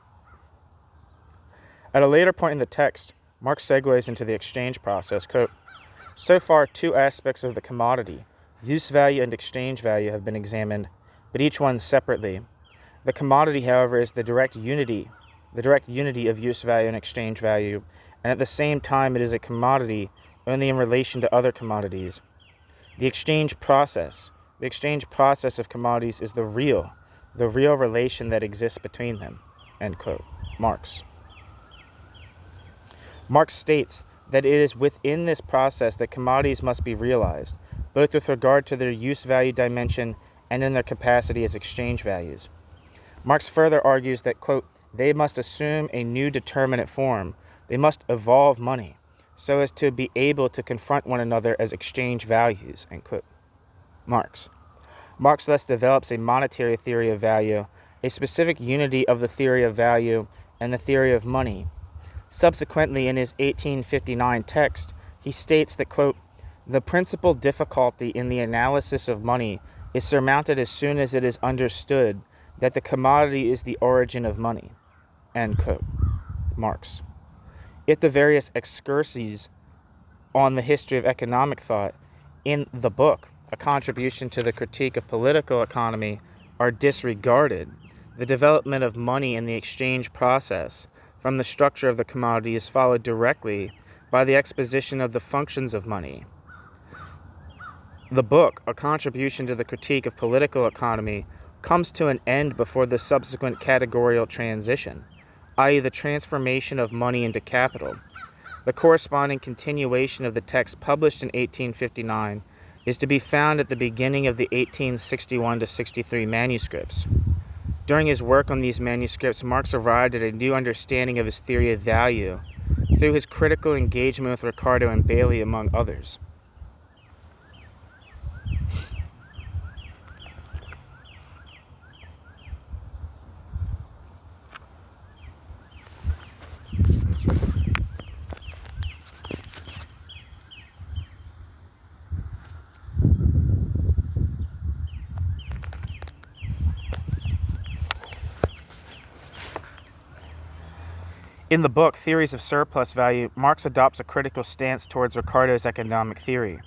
At a later point in the text, Marx segues into the exchange process. Quote, so far, two aspects of the commodity, use value and exchange value, have been examined, but each one separately. The commodity, however, is the direct unity of use value and exchange value, and at the same time it is a commodity only in relation to other commodities. The exchange process of commodities is the real relation that exists between them, end quote. Marx. Marx states that it is within this process that commodities must be realized, both with regard to their use value dimension and in their capacity as exchange values. Marx further argues that, quote, they must assume a new determinate form. They must evolve money so as to be able to confront one another as exchange values, end quote. Marx. Marx thus develops a monetary theory of value, a specific unity of the theory of value and the theory of money. Subsequently, in his 1859 text, he states that, quote, the principal difficulty in the analysis of money is surmounted as soon as it is understood that the commodity is the origin of money, end quote. Marx. If the various excursions on the history of economic thought in the book, A Contribution to the Critique of Political Economy, are disregarded, the development of money in the exchange process from the structure of the commodity is followed directly by the exposition of the functions of money. The book, A Contribution to the Critique of Political Economy, comes to an end before the subsequent categorical transition, i.e. the transformation of money into capital. The corresponding continuation of the text published in 1859 is to be found at the beginning of the 1861-63 manuscripts. During his work on these manuscripts, Marx arrived at a new understanding of his theory of value through his critical engagement with Ricardo and Bailey, among others. In the book, Theories of Surplus Value, Marx adopts a critical stance towards Ricardo's economic theory.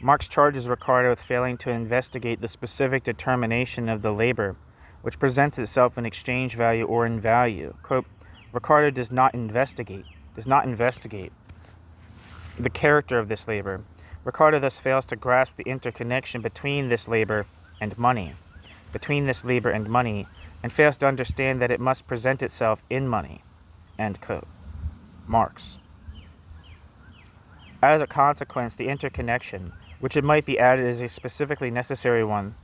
Marx charges Ricardo with failing to investigate the specific determination of the labor, which presents itself in exchange value or in value. Quote, Ricardo does not investigate the character of this labor. Ricardo thus fails to grasp the interconnection between this labor and money, and fails to understand that it must present itself in money. End quote. Marx. As a consequence, the interconnection, which it might be added as a specifically necessary one,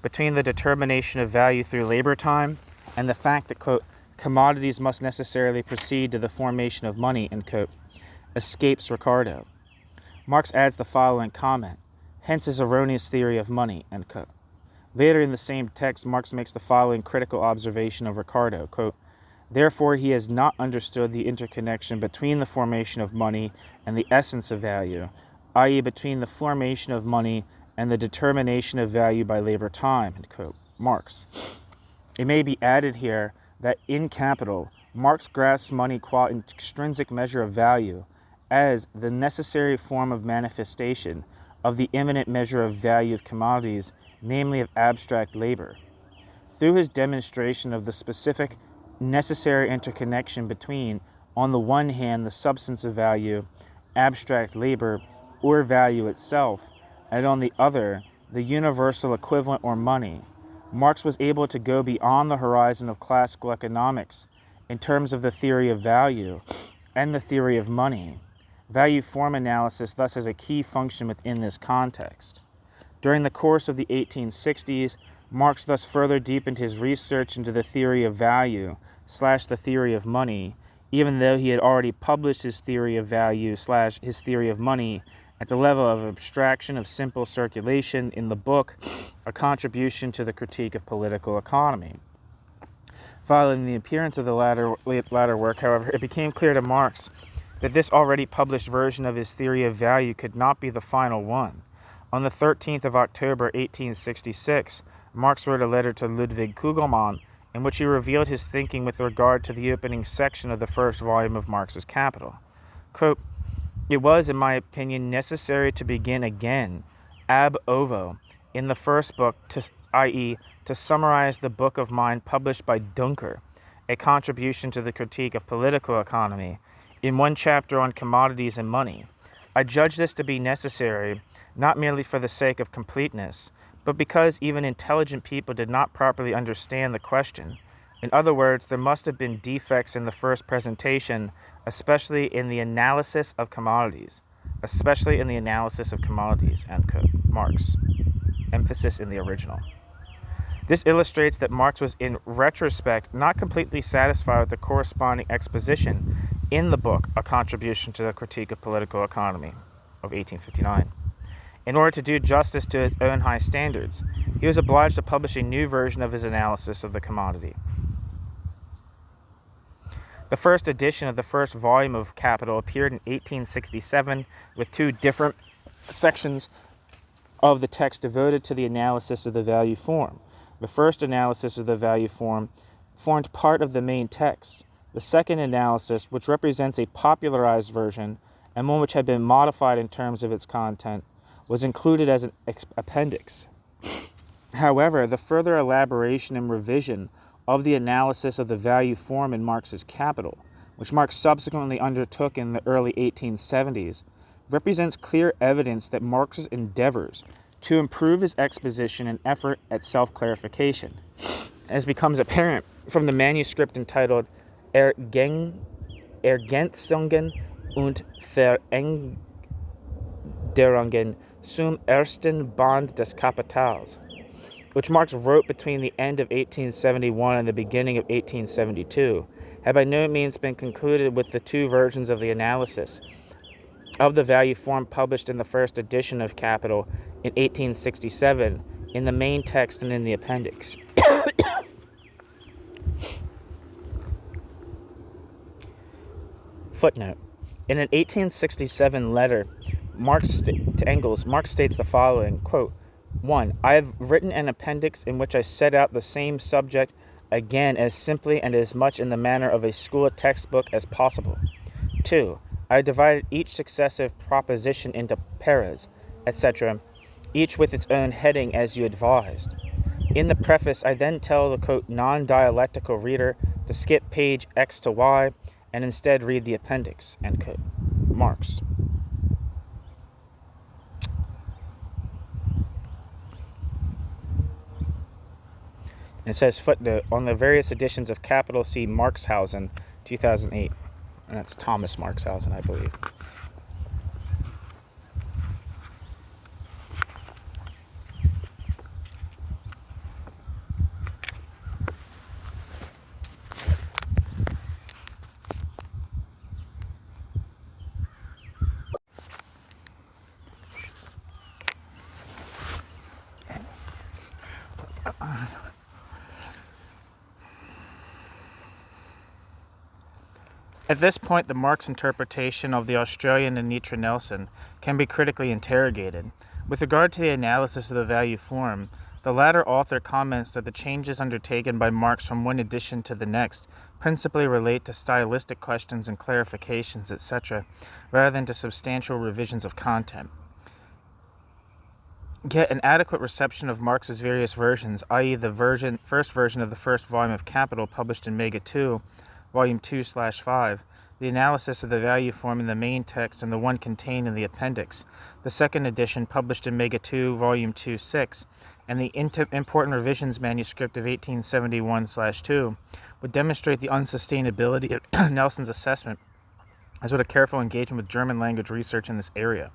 between the determination of value through labor time and the fact that, quote, commodities must necessarily proceed to the formation of money, end quote, escapes Ricardo. Marx adds the following comment, hence his erroneous theory of money, end quote. Later in the same text, Marx makes the following critical observation of Ricardo, quote, therefore, he has not understood the interconnection between the formation of money and the essence of value, i.e. between the formation of money and the determination of value by labor time, end quote. Marx. It may be added here that in Capital, Marx grasps money qua intrinsic measure of value as the necessary form of manifestation of the immanent measure of value of commodities, namely of abstract labor. Through his demonstration of the specific necessary interconnection between, on the one hand, the substance of value, abstract labor, or value itself, and on the other, the universal equivalent or money, Marx was able to go beyond the horizon of classical economics in terms of the theory of value and the theory of money. Value form analysis thus has a key function within this context. During the course of the 1860s, Marx thus further deepened his research into the theory of value / the theory of money, even though he had already published his theory of value / his theory of money at the level of abstraction of simple circulation in the book, A Contribution to the Critique of Political Economy. Following the appearance of the latter work, however, it became clear to Marx that this already published version of his theory of value could not be the final one. On the 13th of October, 1866, Marx wrote a letter to Ludwig Kugelmann in which he revealed his thinking with regard to the opening section of the first volume of Marx's Capital. Quote, it was, in my opinion, necessary to begin again, ab ovo, in the first book, i.e., to summarize the book of mine published by Duncker, A Contribution to the Critique of Political Economy, in one chapter on commodities and money. I judge this to be necessary, not merely for the sake of completeness, but because even intelligent people did not properly understand the question. In other words, there must have been defects in the first presentation, especially in the analysis of commodities. End quote. Marx. Emphasis in the original. This illustrates that Marx was, in retrospect, not completely satisfied with the corresponding exposition in the book, A Contribution to the Critique of Political Economy of 1859. In order to do justice to his own high standards, he was obliged to publish a new version of his analysis of the commodity. The first edition of the first volume of Capital appeared in 1867 with two different sections of the text devoted to the analysis of the value form. The first analysis of the value form formed part of the main text. The second analysis, which represents a popularized version and one which had been modified in terms of its content, was included as an appendix. However, the further elaboration and revision of the analysis of the value form in Marx's Capital, which Marx subsequently undertook in the early 1870s, represents clear evidence that Marx's endeavors to improve his exposition and effort at self-clarification, as becomes apparent from the manuscript entitled Ergänzungen und Veränderungen zum ersten Band des Kapitals, which Marx wrote between the end of 1871 and the beginning of 1872, had by no means been concluded with the two versions of the analysis of the value form published in the first edition of Capital in 1867, in the main text and in the appendix. Footnote. In an 1867 letter to Engels, Marx states the following, quote, 1. I have written an appendix in which I set out the same subject again as simply and as much in the manner of a school textbook as possible. 2. I divided each successive proposition into paras, etc., each with its own heading as you advised. In the preface, I then tell the, quote, non-dialectical reader to skip page X to Y and instead read the appendix, end quote. Marx. It says, footnote, on the various editions of Capital, see Marxhausen, 2008. And that's Thomas Marxhausen, I believe. At this point, the Marx interpretation of the Australian Anitra Nelson can be critically interrogated. With regard to the analysis of the value form, the latter author comments that the changes undertaken by Marx from one edition to the next principally relate to stylistic questions and clarifications, etc., rather than to substantial revisions of content. Yet an adequate reception of Marx's various versions, i.e. the first version of the first volume of Capital published in Mega 2, Volume 2/5, the analysis of the value form in the main text and the one contained in the appendix, the second edition published in Mega 2, Volume 2/6, and the important revisions manuscript of 1871/2 would demonstrate the unsustainability of Nelson's assessment, as would a careful engagement with German language research in this area.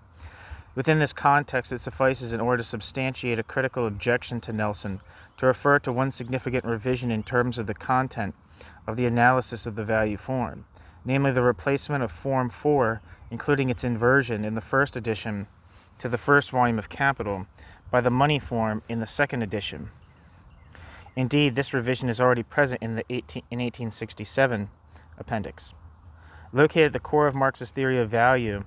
Within this context, it suffices in order to substantiate a critical objection to Nelson to refer to one significant revision in terms of the content of the analysis of the value form, namely the replacement of Form 4, including its inversion in the first edition to the first volume of Capital, by the money form in the second edition. Indeed, this revision is already present in the 1867 appendix. Located at the core of Marx's theory of value,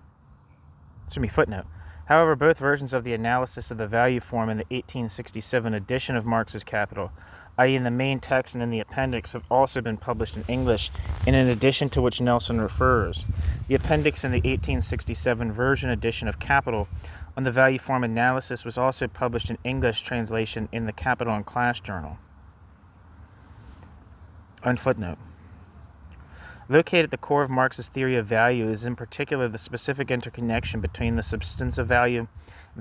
footnote. However, both versions of the analysis of the value form in the 1867 edition of Marx's Capital, i.e. in the main text and in the appendix, have also been published in English in an edition to which Nelson refers. The appendix in the 1867 version edition of Capital on the value form analysis was also published in English translation in the Capital and Class Journal. On footnote. Located at the core of Marx's theory of value is in particular the specific interconnection between the substantive value,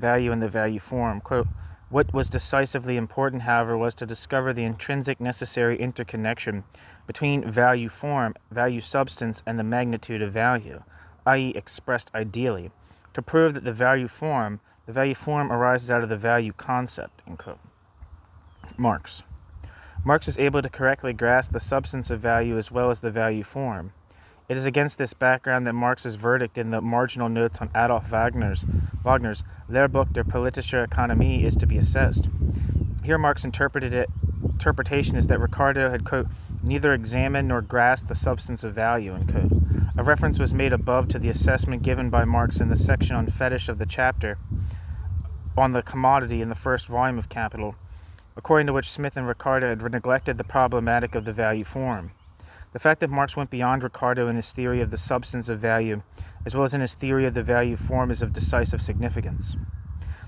and the value form. Quote, what was decisively important, however, was to discover the intrinsic necessary interconnection between value form, value substance, and the magnitude of value, i.e. expressed ideally, to prove that the value form arises out of the value concept, end quote. Marx. Marx is able to correctly grasp the substance of value as well as the value form. It is against this background that Marx's verdict in the marginal notes on Adolf Wagner's Lehrbuch der politischen Ökonomie is to be assessed. Here Marx's interpretation is that Ricardo had, quote, neither examined nor grasped the substance of value, end quote. A reference was made above to the assessment given by Marx in the section on fetish of the chapter on the commodity in the first volume of Capital, according to which Smith and Ricardo had neglected the problematic of the value form. The fact that Marx went beyond Ricardo in his theory of the substance of value, as well as in his theory of the value form, is of decisive significance.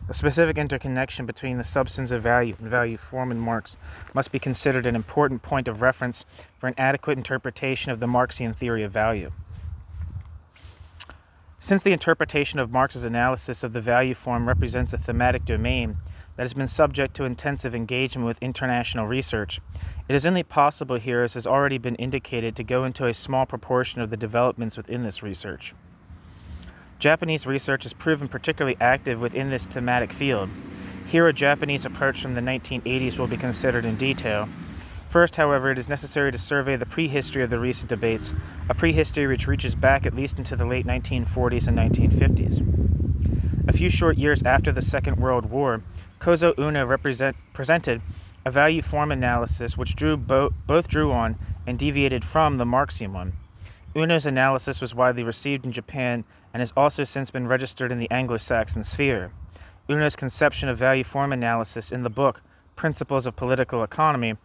The specific interconnection between the substance of value and value form in Marx must be considered an important point of reference for an adequate interpretation of the Marxian theory of value. Since the interpretation of Marx's analysis of the value form represents a thematic domain that has been subject to intensive engagement with international research, it is only possible here, as has already been indicated, to go into a small proportion of the developments within this research. Japanese research has proven particularly active within this thematic field. Here, a Japanese approach from the 1980s will be considered in detail. First, however, it is necessary to survey the prehistory of the recent debates, a prehistory which reaches back at least into the late 1940s and 1950s. A few short years after the Second World War, Kozo Uno presented a value form analysis which both drew on and deviated from the Marxian one. Uno's analysis was widely received in Japan and has also since been registered in the Anglo-Saxon sphere. Uno's conception of value form analysis in the book Principles of Political Economy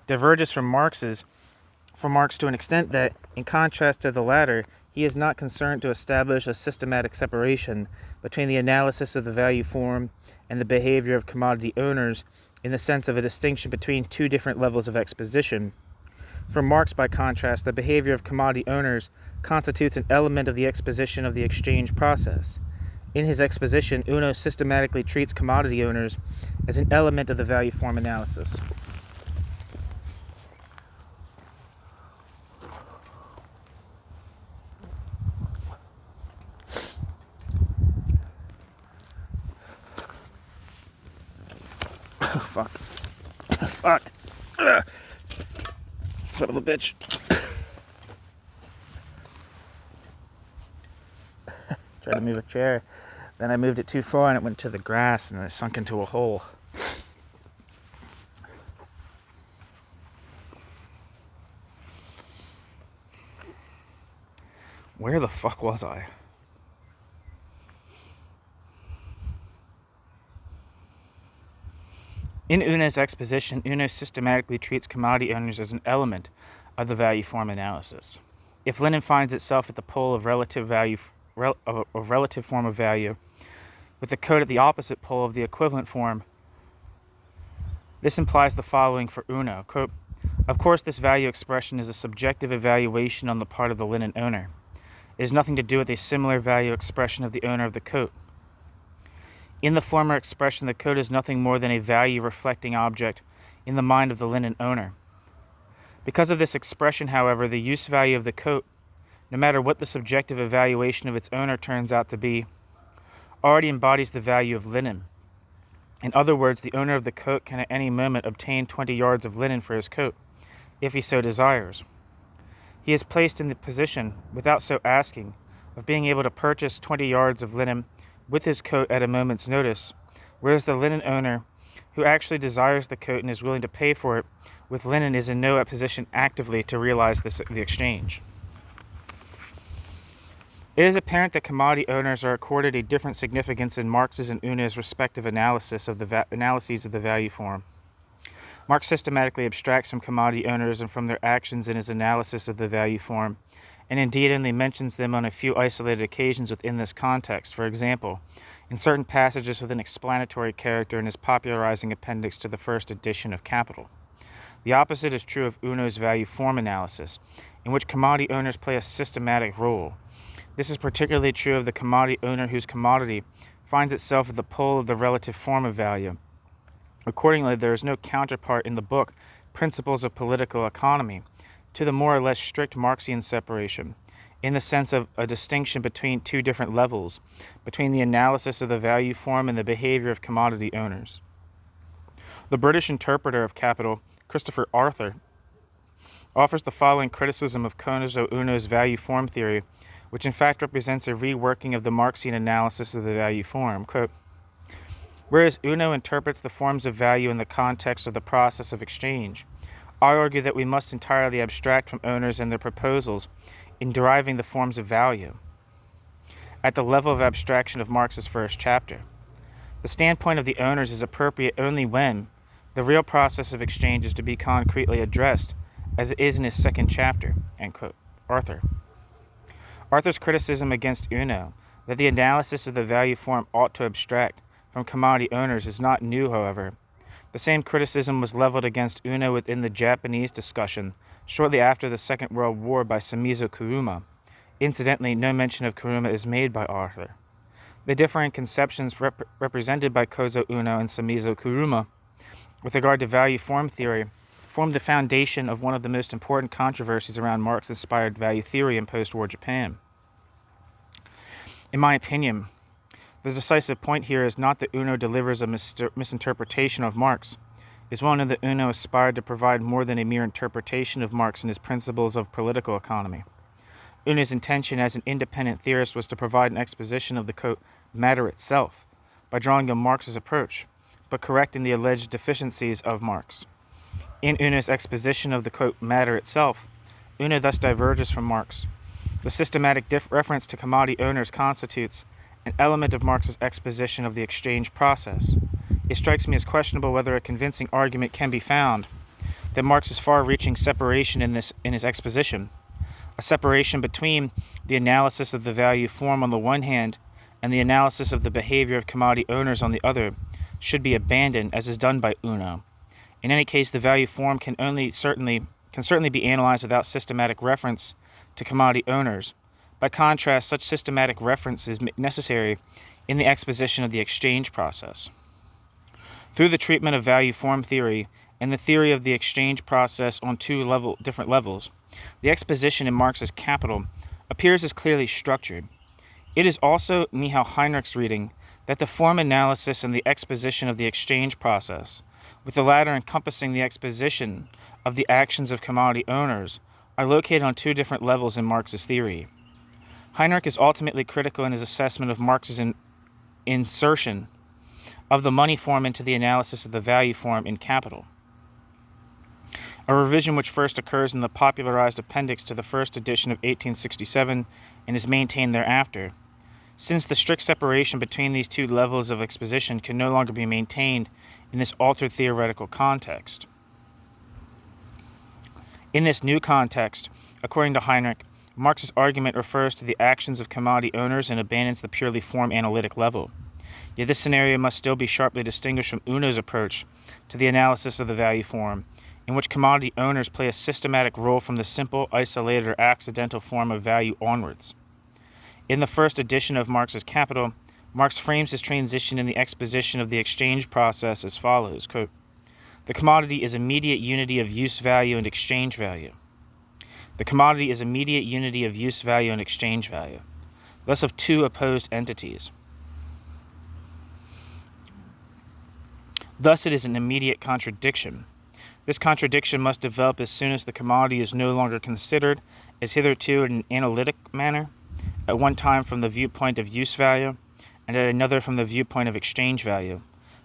diverges from Marx to an extent that, in contrast to the latter, he is not concerned to establish a systematic separation between the analysis of the value form and the behavior of commodity owners in the sense of a distinction between two different levels of exposition. For Marx, by contrast, the behavior of commodity owners constitutes an element of the exposition of the exchange process. In his exposition, Uno systematically treats commodity owners as an element of the value form analysis. Fuck. Fuck. Ugh. Son of a bitch. Tried to move a chair. Then I moved it too far and it went to the grass and I sunk into a hole. Where the fuck was I? In Uno's exposition, Uno systematically treats commodity owners as an element of the value form analysis. If Lenin finds itself at the pole of relative form of value, with the code at the opposite pole of the equivalent form, this implies the following for Uno. Quote, "Of course, this value expression is a subjective evaluation on the part of the Lenin owner. It has nothing to do with a similar value expression of the owner of the coat. In the former expression, the coat is nothing more than a value-reflecting object in the mind of the Lenin owner. Because of this expression, however, the use value of the coat, no matter what the subjective evaluation of its owner turns out to be, already embodies the value of linen. In other words, the owner of the coat can at any moment obtain 20 yards of linen for his coat, if he so desires. He is placed in the position, without so asking, of being able to purchase 20 yards of linen with his coat at a moment's notice, whereas the linen owner, who actually desires the coat and is willing to pay for it with linen, is in no position actively to realize the exchange. It is apparent that commodity owners are accorded a different significance in Marx's and Uno's respective analyses of the value form. Marx systematically abstracts from commodity owners and from their actions in his analysis of the value form, and indeed only mentions them on a few isolated occasions within this context. For example, in certain passages with an explanatory character in his popularizing appendix to the first edition of Capital. The opposite is true of Uno's value form analysis, in which commodity owners play a systematic role. This is particularly true of the commodity owner whose commodity finds itself at the pole of the relative form of value. Accordingly, there is no counterpart in the book Principles of Political Economy to the more or less strict Marxian separation, in the sense of a distinction between two different levels, between the analysis of the value form and the behavior of commodity owners. The British interpreter of Capital, Christopher Arthur, offers the following criticism of Kozo Uno's value form theory, which in fact represents a reworking of the Marxian analysis of the value form. Quote, "Whereas Uno interprets the forms of value in the context of the process of exchange, I argue that we must entirely abstract from owners and their proposals in deriving the forms of value, at the level of abstraction of Marx's first chapter. The standpoint of the owners is appropriate only when the real process of exchange is to be concretely addressed, as it is in his second chapter." End quote. Arthur's criticism against Uno, that the analysis of the value form ought to abstract from commodity owners, is not new, however. The same criticism was leveled against Uno within the Japanese discussion shortly after the Second World War by Samizo Kuruma. Incidentally, no mention of Kuruma is made by Arthur. The differing conceptions represented by Kozo Uno and Samizo Kuruma with regard to value-form theory formed the foundation of one of the most important controversies around Marx-inspired value theory in post-war Japan. In my opinion, the decisive point here is not that Uno delivers a misinterpretation of Marx. It is well known that Uno aspired to provide more than a mere interpretation of Marx and his principles of political economy. Uno's intention as an independent theorist was to provide an exposition of the, quote, matter itself by drawing on Marx's approach, but correcting the alleged deficiencies of Marx. In Uno's exposition of the, quote, matter itself, Uno thus diverges from Marx. The systematic reference to commodity owners constitutes an element of Marx's exposition of the exchange process. It strikes me as questionable whether a convincing argument can be found that Marx's far-reaching separation in his exposition, a separation between the analysis of the value form on the one hand and the analysis of the behavior of commodity owners on the other, should be abandoned, as is done by Uno. In any case, the value form can certainly be analyzed without systematic reference to commodity owners. By contrast, such systematic reference is necessary in the exposition of the exchange process. Through the treatment of value form theory and the theory of the exchange process on two different levels, the exposition in Marx's Capital appears as clearly structured. It is also Michael Heinrich's reading that the form analysis and the exposition of the exchange process, with the latter encompassing the exposition of the actions of commodity owners, are located on two different levels in Marx's theory. Heinrich is ultimately critical in his assessment of Marx's insertion of the money form into the analysis of the value form in Capital, a revision which first occurs in the popularized appendix to the first edition of 1867 and is maintained thereafter. Since the strict separation between these two levels of exposition can no longer be maintained in this altered theoretical context. In this new context, according to Heinrich, Marx's argument refers to the actions of commodity owners and abandons the purely form-analytic level. Yet this scenario must still be sharply distinguished from Uno's approach to the analysis of the value form, in which commodity owners play a systematic role from the simple, isolated, or accidental form of value onwards. In the first edition of Marx's Capital, Marx frames his transition in the exposition of the exchange process as follows, quote, the commodity is immediate unity of use value and exchange value. The commodity is immediate unity of use value and exchange value, thus of two opposed entities. Thus it is an immediate contradiction. This contradiction must develop as soon as the commodity is no longer considered as hitherto in an analytic manner, at one time from the viewpoint of use value, and at another from the viewpoint of exchange value,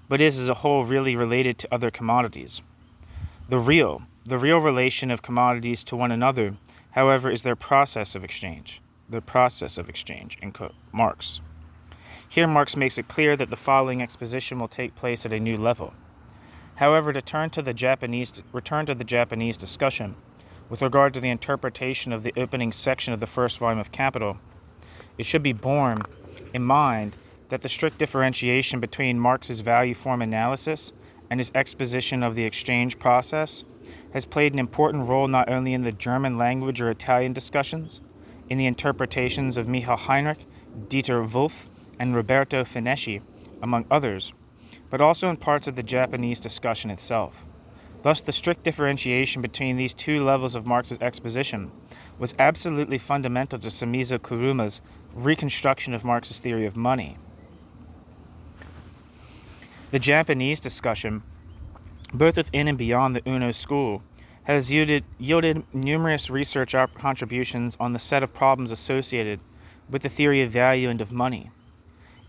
but is as a whole really related to other commodities. The real relation of commodities to one another, however, is their process of exchange, end quote, Marx. Here Marx makes it clear that the following exposition will take place at a new level. However, to return to the Japanese discussion with regard to the interpretation of the opening section of the first volume of Capital, it should be borne in mind that the strict differentiation between Marx's value form analysis and his exposition of the exchange process has played an important role not only in the German language or Italian discussions, in the interpretations of Michael Heinrich, Dieter Wolff, and Roberto Fineschi, among others, but also in parts of the Japanese discussion itself. Thus, the strict differentiation between these two levels of Marx's exposition was absolutely fundamental to Samizo Kuruma's reconstruction of Marx's theory of money. The Japanese discussion, both within and beyond the Uno school, has yielded numerous research contributions on the set of problems associated with the theory of value and of money.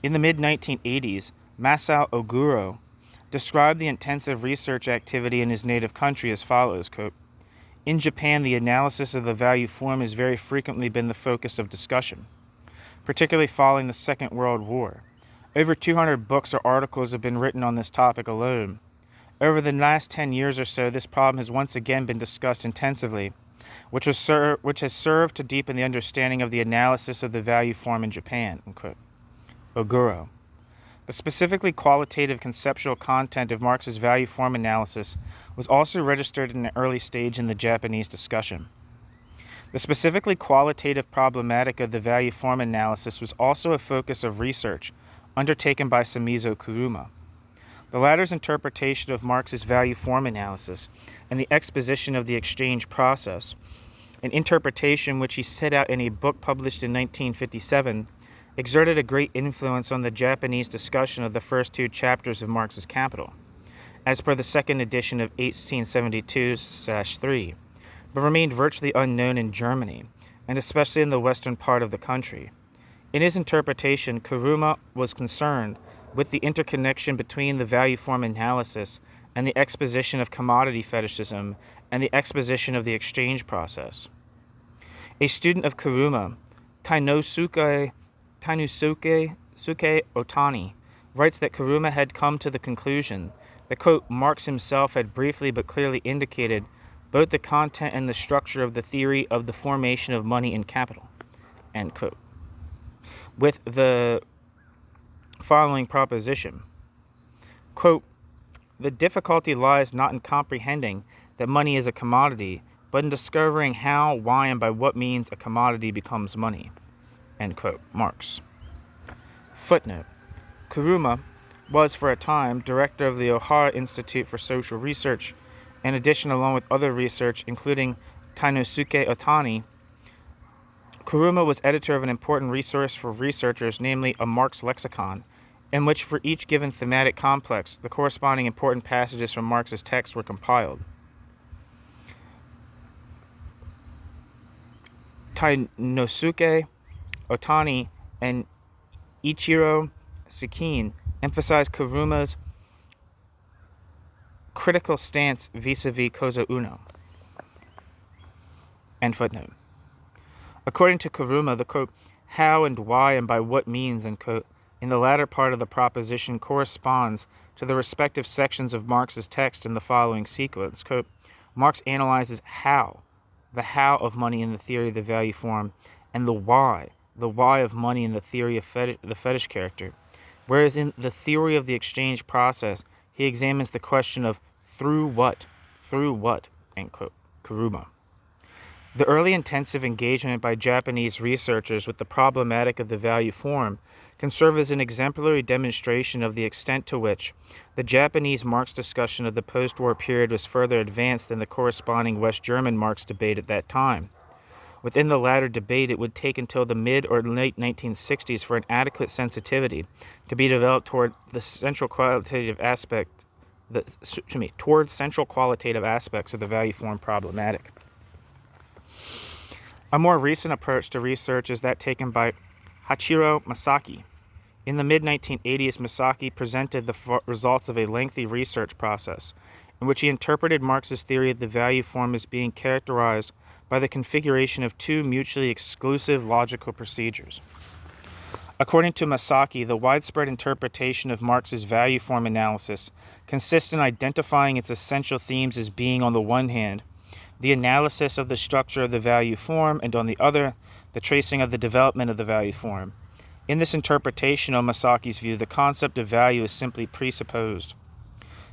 In the mid-1980s, Masao Oguro described the intensive research activity in his native country as follows, quote, in Japan, the analysis of the value form has very frequently been the focus of discussion, particularly following the Second World War. Over 200 books or articles have been written on this topic alone. Over the last 10 years or so, this problem has once again been discussed intensively, which has served to deepen the understanding of the analysis of the value form in Japan, unquote. Oguro. The specifically qualitative conceptual content of Marx's value form analysis was also registered in an early stage in the Japanese discussion. The specifically qualitative problematic of the value form analysis was also a focus of research undertaken by Shimizu Kuruma. The latter's interpretation of Marx's value form analysis and the exposition of the exchange process, an interpretation which he set out in a book published in 1957, exerted a great influence on the Japanese discussion of the first two chapters of Marx's Capital, as per the second edition of 1872-3, but remained virtually unknown in Germany, and especially in the western part of the country. In his interpretation, Kuruma was concerned with the interconnection between the value form analysis and the exposition of commodity fetishism and the exposition of the exchange process. A student of Kuruma, Tainosuke Otani, writes that Kuruma had come to the conclusion that, quote, Marx himself had briefly but clearly indicated both the content and the structure of the theory of the formation of money and capital, end quote, with the following proposition, quote, the difficulty lies not in comprehending that money is a commodity, but in discovering how, why, and by what means a commodity becomes money, end quote, Marx. Footnote. Kuruma was for a time director of the Ohara Institute for Social Research. In addition, along with other research, including Tainosuke Otani, Kuruma was editor of an important resource for researchers, namely a Marx lexicon, in which for each given thematic complex, the corresponding important passages from Marx's text were compiled. Tainosuke Otani and Ichiro Tsukin emphasized Kuruma's critical stance vis-a-vis Kozo Uno. End footnote. According to Kuruma, the quote, how and why and by what means, end quote, in the latter part of the proposition corresponds to the respective sections of Marx's text in the following sequence. Quote, Marx analyzes how, the how of money in the theory of the value form, and the why of money in the theory of the fetish character. Whereas in the theory of the exchange process, he examines the question of through what, end quote, Kuruma. The early intensive engagement by Japanese researchers with the problematic of the value form can serve as an exemplary demonstration of the extent to which the Japanese Marx discussion of the post-war period was further advanced than the corresponding West German Marx debate at that time. Within the latter debate, it would take until the mid or late 1960s for an adequate sensitivity to be developed toward the central qualitative aspects of the value form problematic. A more recent approach to research is that taken by Hachiro Masaki. In the mid-1980s, Masaki presented the results of a lengthy research process in which he interpreted Marx's theory of the value form as being characterized by the configuration of two mutually exclusive logical procedures. According to Masaki, the widespread interpretation of Marx's value form analysis consists in identifying its essential themes as being, on the one hand, the analysis of the structure of the value form, and on the other, the tracing of the development of the value form. In this interpretation, on Masaki's view, the concept of value is simply presupposed.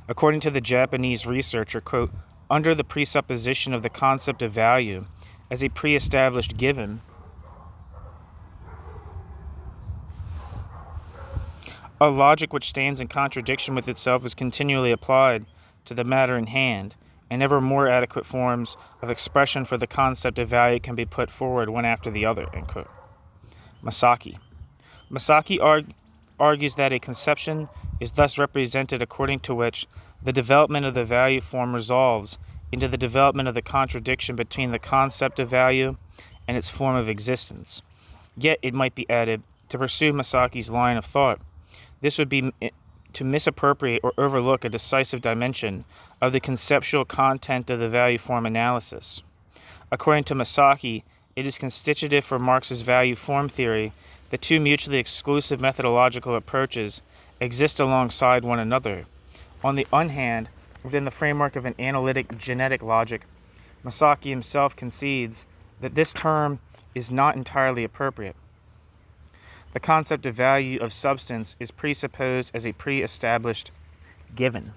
According to the Japanese researcher, quote, under the presupposition of the concept of value as a pre-established given, a logic which stands in contradiction with itself is continually applied to the matter in hand, and ever more adequate forms of expression for the concept of value can be put forward one after the other, end quote. Masaki argues that a conception is thus represented according to which the development of the value form resolves into the development of the contradiction between the concept of value and its form of existence. Yet, it might be added, to pursue Masaki's line of thought, this would be to misappropriate or overlook a decisive dimension of the conceptual content of the value form analysis. According to Masaki, it is constitutive for Marx's value form theory that two mutually exclusive methodological approaches exist alongside one another. On the one hand, within the framework of an analytic genetic logic, Masaki himself concedes that this term is not entirely appropriate. The concept of value of substance is presupposed as a pre-established given.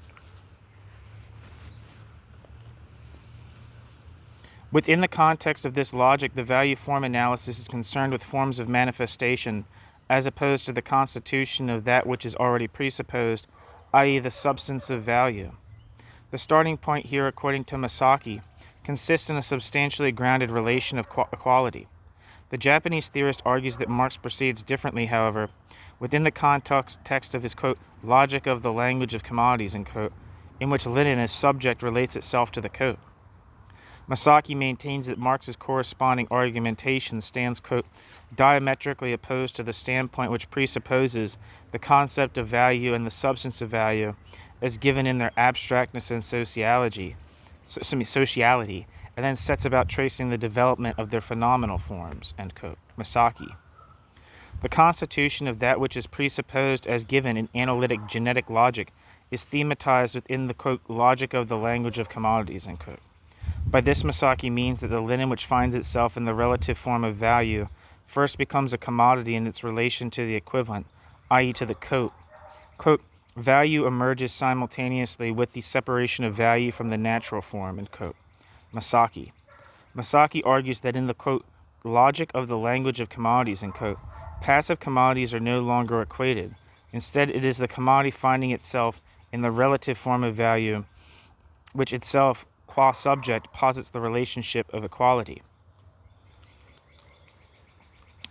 Within the context of this logic, the value form analysis is concerned with forms of manifestation as opposed to the constitution of that which is already presupposed, i.e. the substance of value. The starting point here, according to Masaki, consists in a substantially grounded relation of equality. The Japanese theorist argues that Marx proceeds differently, however, within the context of his, quote, logic of the language of commodities, end quote, in which Lenin as subject relates itself to the quote. Masaki maintains that Marx's corresponding argumentation stands, quote, diametrically opposed to the standpoint which presupposes the concept of value and the substance of value as given in their abstractness and sociality, and then sets about tracing the development of their phenomenal forms, end quote. Masaki. The constitution of that which is presupposed as given in analytic genetic logic is thematized within the, quote, logic of the language of commodities, end quote. By this, Masaki means that the linen which finds itself in the relative form of value first becomes a commodity in its relation to the equivalent, i.e. to the coat. Quote, value emerges simultaneously with the separation of value from the natural form, end quote. Masaki. Masaki argues that in the, quote, logic of the language of commodities, end quote, passive commodities are no longer equated. Instead, it is the commodity finding itself in the relative form of value, which itself, qua subject, posits the relationship of equality.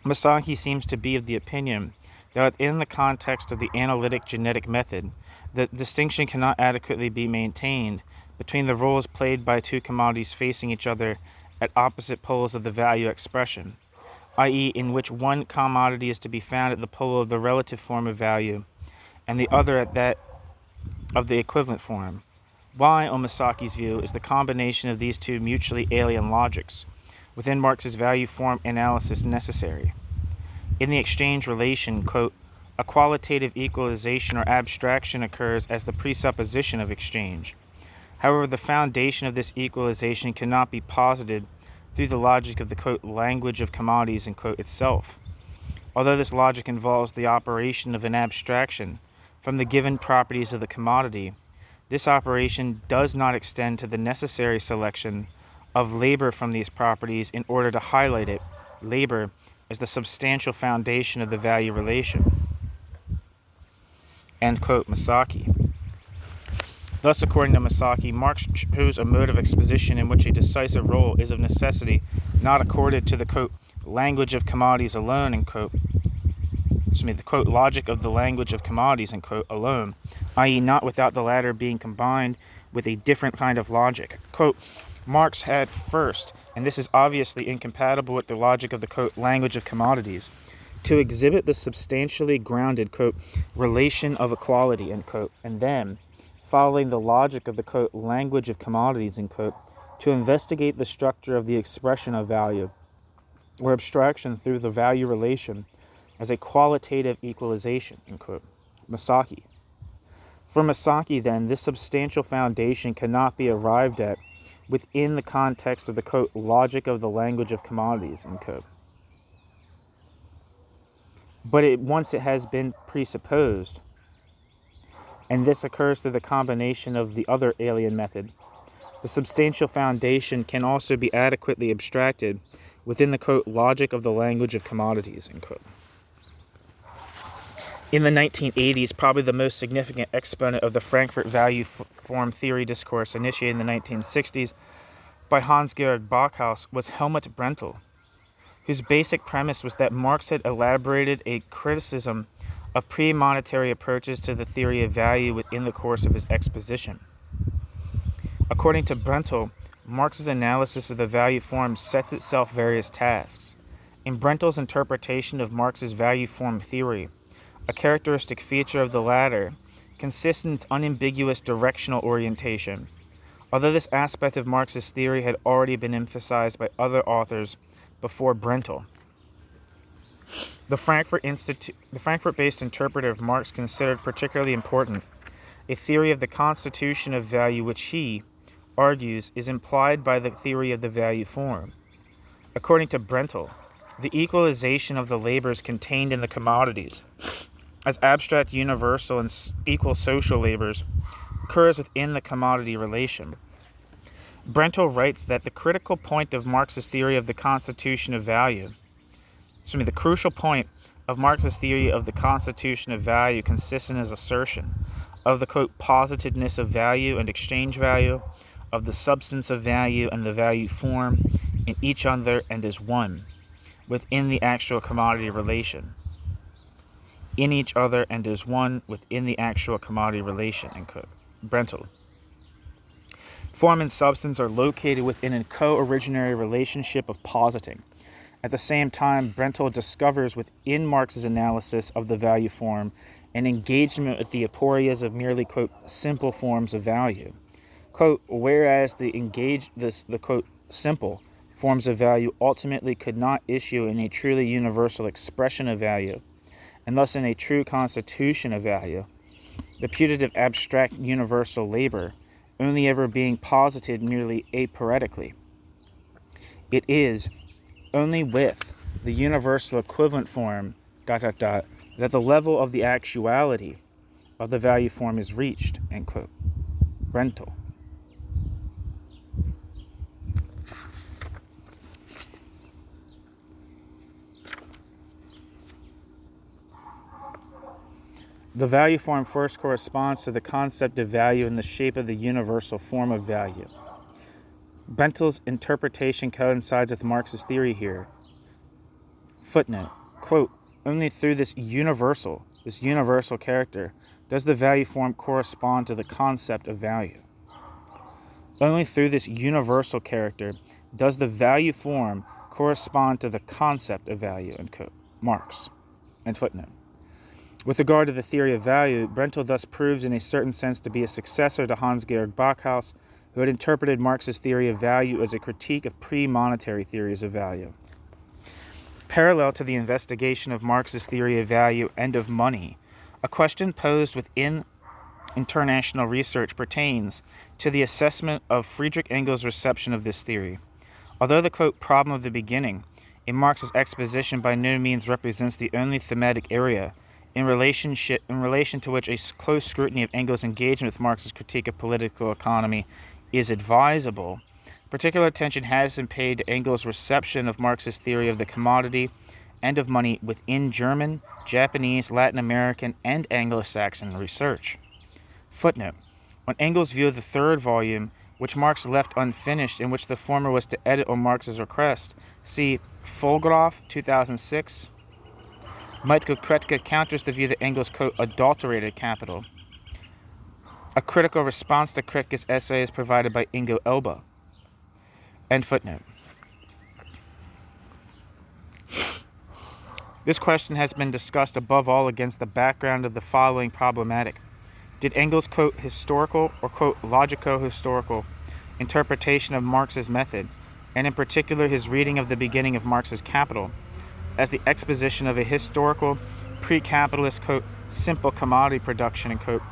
Masaki seems to be of the opinion that within the context of the analytic genetic method, the distinction cannot adequately be maintained between the roles played by two commodities facing each other at opposite poles of the value expression, i.e. in which one commodity is to be found at the pole of the relative form of value and the other at that of the equivalent form. Why, on Masaki's view, is the combination of these two mutually alien logics within Marx's value form analysis necessary? In the exchange relation, quote, a qualitative equalization or abstraction occurs as the presupposition of exchange. However, the foundation of this equalization cannot be posited through the logic of the, quote, language of commodities, end quote, itself. Although this logic involves the operation of an abstraction from the given properties of the commodity, this operation does not extend to the necessary selection of labor from these properties in order to highlight it, labor, as the substantial foundation of the value relation. End quote, Masaki. Thus, according to Masaki, Marx proposed a mode of exposition in which a decisive role is of necessity not accorded to the, quote, language of commodities alone, end quote, the, quote, logic of the language of commodities, end quote, alone, i.e. not without the latter being combined with a different kind of logic. Quote, Marx had first, and this is obviously incompatible with the logic of the, quote, language of commodities, to exhibit the substantially grounded, quote, relation of equality, end quote, and then, following the logic of the, quote, language of commodities, end quote, to investigate the structure of the expression of value, or abstraction through the value relation, as a qualitative equalization, end quote. Masaki. For Masaki, then, this substantial foundation cannot be arrived at within the context of the, quote, logic of the language of commodities, end quote. But once it has been presupposed, and this occurs through the combination of the other alien method, the substantial foundation can also be adequately abstracted within the, quote, logic of the language of commodities, end quote. In the 1980s, probably the most significant exponent of the Frankfurt value form theory discourse initiated in the 1960s by Hans-Georg Backhaus was Helmut Brentel, whose basic premise was that Marx had elaborated a criticism of pre-monetary approaches to the theory of value within the course of his exposition. According to Brentel, Marx's analysis of the value form sets itself various tasks. In Brentel's interpretation of Marx's value form theory, a characteristic feature of the latter consists in its unambiguous directional orientation. Although this aspect of Marx's theory had already been emphasized by other authors before Brentel, the Frankfurt-based interpreter of Marx considered particularly important a theory of the constitution of value which he argues is implied by the theory of the value form. According to Brentel, the equalization of the labors contained in the commodities as abstract universal and equal social labors occurs within the commodity relation. Brentel writes that the critical point of Marx's theory of the constitution of value, the crucial point of Marx's theory of the constitution of value consists in his assertion of the, quote, positiveness of value and exchange value, of the substance of value and the value form in each other and as one, within the actual commodity relation. In each other and as one within the actual commodity relation, end quote. Brentel. Form and substance are located within a co-originary relationship of positing. At the same time, Brentel discovers within Marx's analysis of the value form an engagement with the aporias of merely, quote, simple forms of value. Quote, whereas the quote, simple forms of value ultimately could not issue in a truly universal expression of value, and thus in a true constitution of value, the putative abstract universal labor only ever being posited merely aporetically. It is only with the universal equivalent form, that the level of the actuality of the value form is reached, end quote. Brentel. The value form first corresponds to the concept of value in the shape of the universal form of value. Brentel's interpretation coincides with Marx's theory here. Footnote, quote, only through this universal character, does the value form correspond to the concept of value. Only through this universal character does the value form correspond to the concept of value, end quote. Marx. End footnote. With regard to the theory of value, Brentel thus proves in a certain sense to be a successor to Hans-Georg Backhaus, who had interpreted Marx's theory of value as a critique of pre-monetary theories of value. Parallel to the investigation of Marx's theory of value and of money, a question posed within international research pertains to the assessment of Friedrich Engels' reception of this theory. Although the, quote, problem of the beginning in Marx's exposition by no means represents the only thematic area in relation to which a close scrutiny of Engels' engagement with Marx's critique of political economy is advisable, particular attention has been paid to Engels' reception of Marx's theory of the commodity and of money within German, Japanese, Latin American, and Anglo-Saxon research. Footnote. On Engels' view of the third volume, which Marx left unfinished, in which the former was to edit on Marx's request, see Vollgraff, 2006. Michael Kretke counters the view that Engels, quote, adulterated capital. A critical response to Kretke's essay is provided by Ingo Elba. End footnote. This question has been discussed above all against the background of the following problematic. Did Engels', quote, historical or, quote, logico-historical interpretation of Marx's method, and in particular his reading of the beginning of Marx's Capital, as the exposition of a historical, pre-capitalist, quote, simple commodity production, and, quote,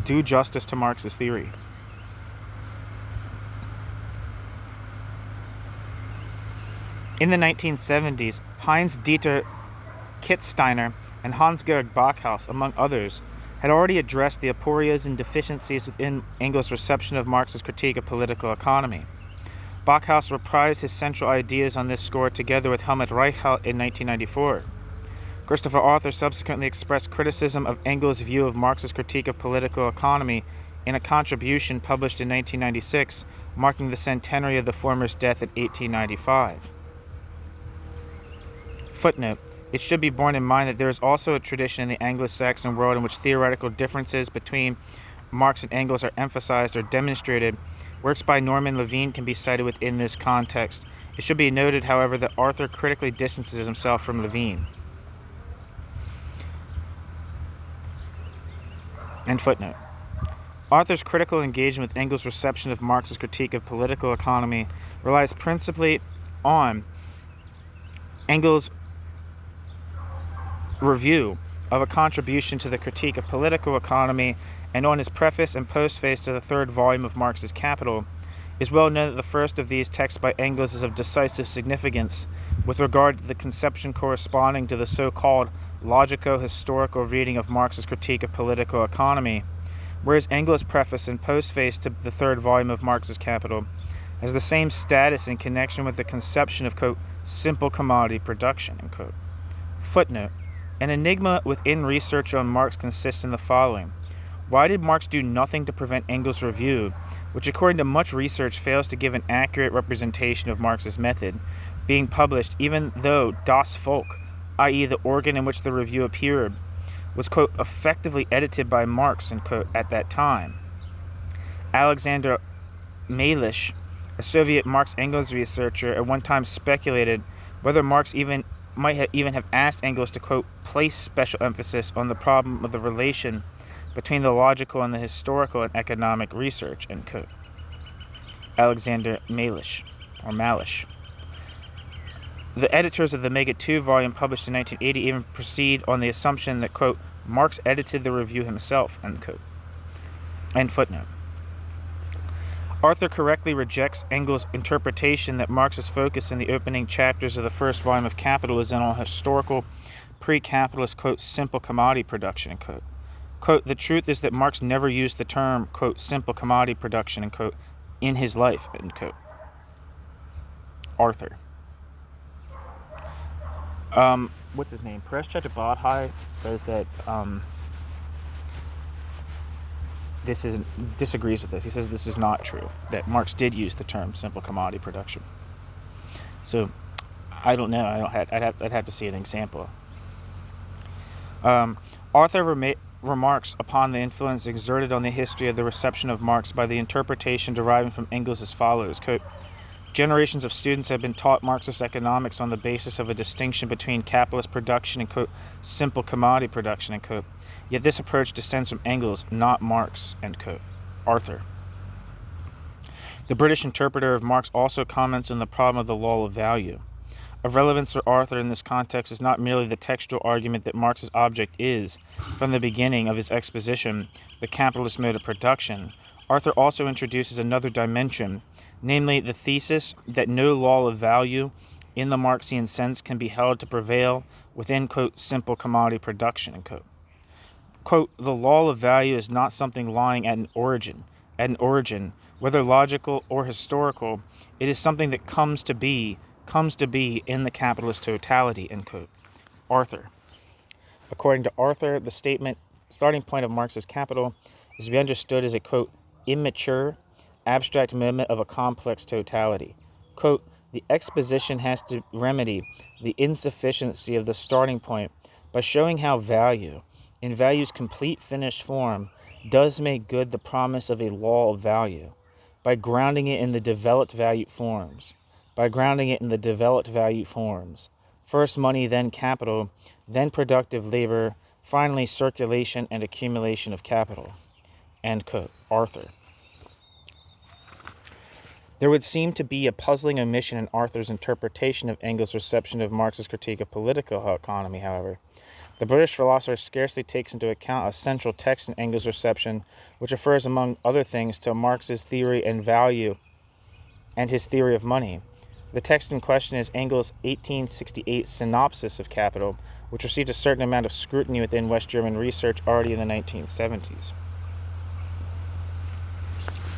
do justice to Marx's theory? In the 1970s, Heinz-Dieter Kitzsteiner and Hans-Georg Backhaus, among others, had already addressed the aporias and deficiencies within Engels' reception of Marx's critique of political economy. Backhaus reprised his central ideas on this score together with Helmut Reichelt in 1994. Christopher Arthur subsequently expressed criticism of Engels' view of Marx's critique of political economy in a contribution published in 1996, marking the centenary of the former's death in 1895. Footnote. It should be borne in mind that there is also a tradition in the Anglo-Saxon world in which theoretical differences between Marx and Engels are emphasized or demonstrated. Works by Norman Levine can be cited within this context. It should be noted, however, that Arthur critically distances himself from Levine. End footnote. Arthur's critical engagement with Engels' reception of Marx's critique of political economy relies principally on Engels' review of a contribution to the critique of political economy and on his preface and postface to the third volume of Marx's Capital. It is well known that the first of these texts by Engels is of decisive significance with regard to the conception corresponding to the so-called logico-historical reading of Marx's critique of political economy, whereas Engels' preface and postface to the third volume of Marx's Capital as the same status in connection with the conception of, quote, simple commodity production, end quote. Footnote. An enigma within research on Marx consists in the following. Why did Marx do nothing to prevent Engels' review, which according to much research fails to give an accurate representation of Marx's method, being published even though Das Volk, i.e. the organ in which the review appeared, was, quote, effectively edited by Marx, end quote, at that time? Alexander Malish, a Soviet Marx-Engels researcher, at one time speculated whether Marx might have asked Engels to, quote, place special emphasis on the problem of the relation between the logical and the historical in economic research, end quote. Alexander Malish, or Malish. The editors of the Mega 2 volume published in 1980 even proceed on the assumption that, quote, Marx edited the review himself, end quote. End footnote. Arthur correctly rejects Engels' interpretation that Marx's focus in the opening chapters of the first volume of Capital is on historical, pre-capitalist, quote, simple commodity production, end quote. Quote, the truth is that Marx never used the term, quote, simple commodity production, end quote, in his life, end quote. Arthur. What's his name? Paresh Chattopadhyay says that disagrees with this. He says this is not true, that Marx did use the term simple commodity production. So, I don't know. I'd have to see an example. Arthur remarks upon the influence exerted on the history of the reception of Marx by the interpretation deriving from Engels as follows, quote, generations of students have been taught Marxist economics on the basis of a distinction between capitalist production and, quote, simple commodity production, end quote. Yet this approach descends from Engels, not Marx, end quote. Arthur. The British interpreter of Marx also comments on the problem of the law of value. Of relevance for Arthur in this context is not merely the textual argument that Marx's object is, from the beginning of his exposition, the capitalist mode of production. Arthur also introduces another dimension, namely the thesis that no law of value in the Marxian sense can be held to prevail within, quote, simple commodity production, end quote. Quote, the law of value is not something lying at an origin, whether logical or historical. It is something that comes to be in the capitalist totality, end quote. Arthur. According to Arthur, the starting point of Marx's Capital is to be understood as a, quote, immature, abstract moment of a complex totality. Quote, the exposition has to remedy the insufficiency of the starting point by showing how value, in value's complete finished form, does make good the promise of a law of value, by grounding it in the developed value forms. First money, then capital, then productive labor, finally circulation and accumulation of capital. End quote. Arthur. There would seem to be a puzzling omission in Arthur's interpretation of Engels' reception of Marx's critique of political economy, however. The British philosopher scarcely takes into account a central text in Engels' reception, which refers, among other things, to Marx's theory and value and his theory of money. The text in question is Engels' 1868 synopsis of Capital, which received a certain amount of scrutiny within West German research already in the 1970s.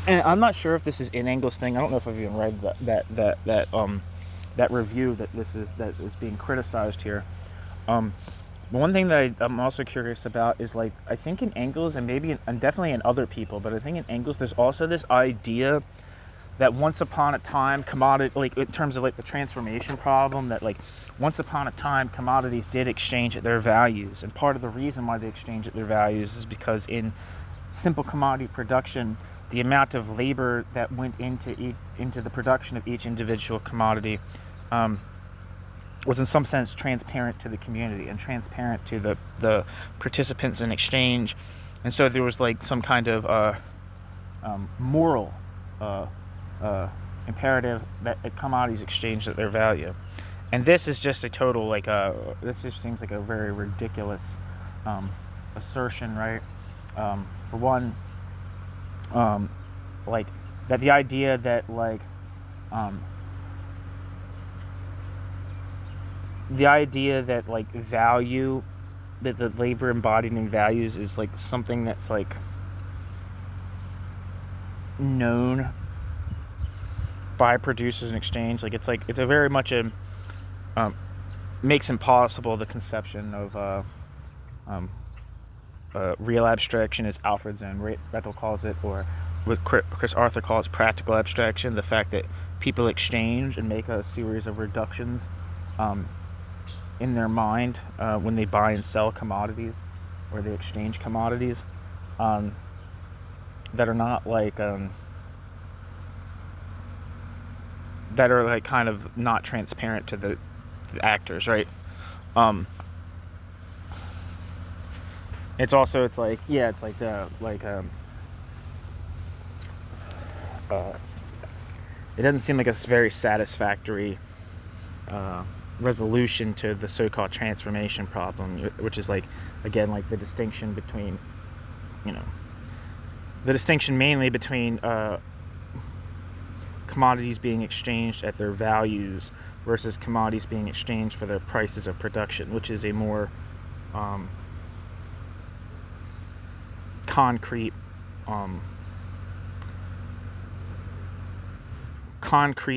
And I'm not sure if this is in Engels' thing. I don't know if I've even read that review that is being criticized here. But one thing that I'm also curious about is, like, I think in Engels, and definitely in other people, but I think in Engels there's also this idea that once upon a time commodity, like in terms of like the transformation problem, that like once upon a time commodities did exchange at their values, and part of the reason why they exchange at their values is because in simple commodity production, the amount of labor that went into the production of each individual commodity was in some sense transparent to the community and transparent to the participants in exchange, and so there was like some kind of moral imperative that commodities exchanged at their value. And this is just a total this just seems like a very ridiculous assertion, right? For one, like that the idea that value, that the labor embodied in values is like something that's like known by producers in exchange. It's a very much a makes impossible the conception of real abstraction, as Alfred Zahn-Rettel calls it, or what Chris Arthur calls practical abstraction. The fact that people exchange and make a series of reductions in their mind when they buy and sell commodities, or they exchange commodities that are not that are kind of not transparent to the actors, right? It doesn't seem like a very satisfactory resolution to the so-called transformation problem, which is again the distinction between, the distinction mainly between commodities being exchanged at their values versus commodities being exchanged for their prices of production, which is a more concrete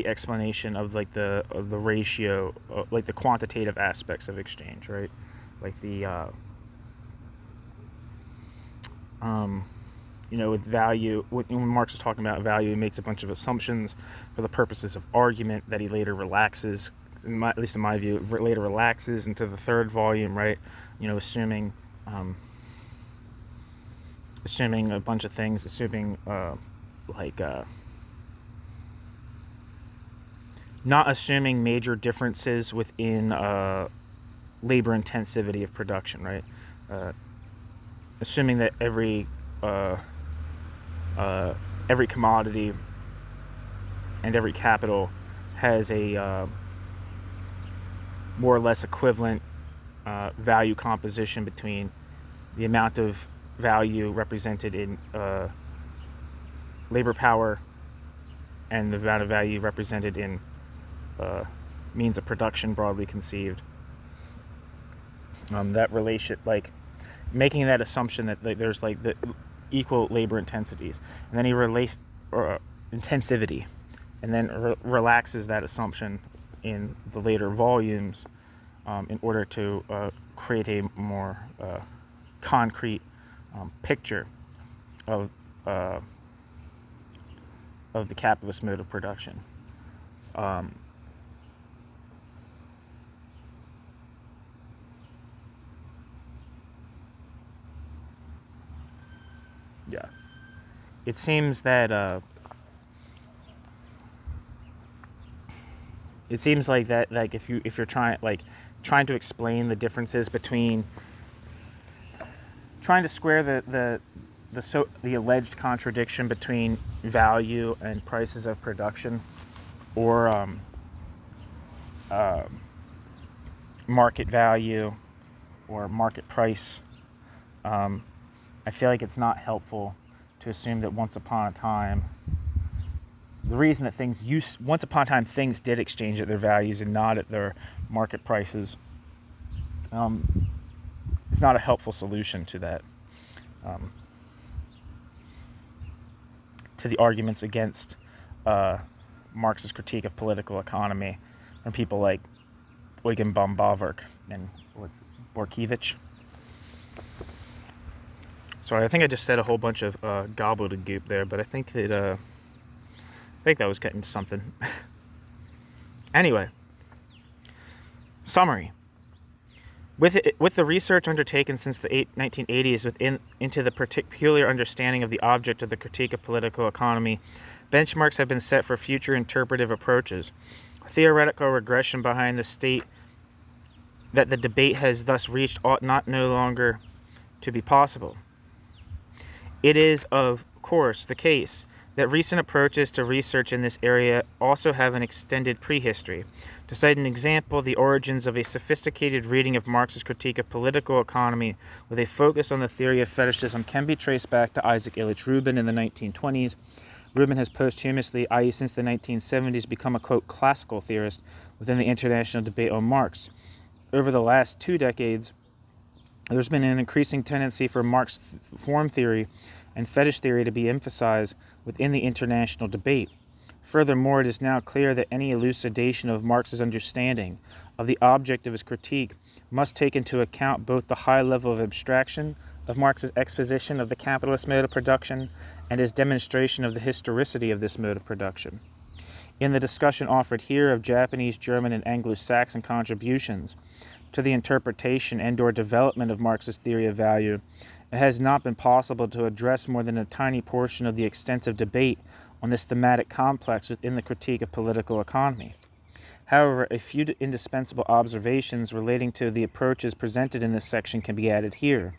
explanation of the ratio, the quantitative aspects of exchange, right? With value, when Marx is talking about value, he makes a bunch of assumptions for the purposes of argument that he later relaxes, at least in my view, later relaxes into the third volume, right? Assuming a bunch of things, not assuming major differences within labor intensivity of production, right? Assuming that every commodity and every capital has a more or less equivalent value composition between the amount of value represented in labor power and the amount of value represented in means of production, broadly conceived. That relation, making that assumption that there's the equal labor intensities, and then he relates intensivity, and then relaxes that assumption in the later volumes in order to create a more concrete picture of the capitalist mode of production. Yeah, it seems that if you're trying to explain the differences between trying to square the alleged contradiction between value and prices of production, or market value or market price, I feel like it's not helpful to assume that once upon a time things did exchange at their values and not at their market prices. It's not a helpful solution to that, to the arguments against Marx's critique of political economy from people like Eugen von Bauwerk and Borkiewicz. Sorry, I think I just said a whole bunch of gobbledygook there, but I think that was getting to something. Anyway, summary. With the research undertaken since the 1980s into the peculiar understanding of the object of the critique of political economy, benchmarks have been set for future interpretive approaches. Theoretical regression behind the state that the debate has thus reached ought no longer to be possible. It is, of course, the case that recent approaches to research in this area also have an extended prehistory. To cite an example, the origins of a sophisticated reading of Marx's critique of political economy with a focus on the theory of fetishism can be traced back to Isaac Illich Rubin in the 1920s. Rubin has posthumously, i.e. since the 1970s, become a, quote, classical theorist within the international debate on Marx. Over the last 2 decades, there's been an increasing tendency for Marx form theory and fetish theory to be emphasized within the international debate. Furthermore, it is now clear that any elucidation of Marx's understanding of the object of his critique must take into account both the high level of abstraction of Marx's exposition of the capitalist mode of production and his demonstration of the historicity of this mode of production. In the discussion offered here of Japanese, German, and Anglo-Saxon contributions to the interpretation and/or development of Marx's theory of value, it has not been possible to address more than a tiny portion of the extensive debate on this thematic complex within the critique of political economy. However, a few indispensable observations relating to the approaches presented in this section can be added here.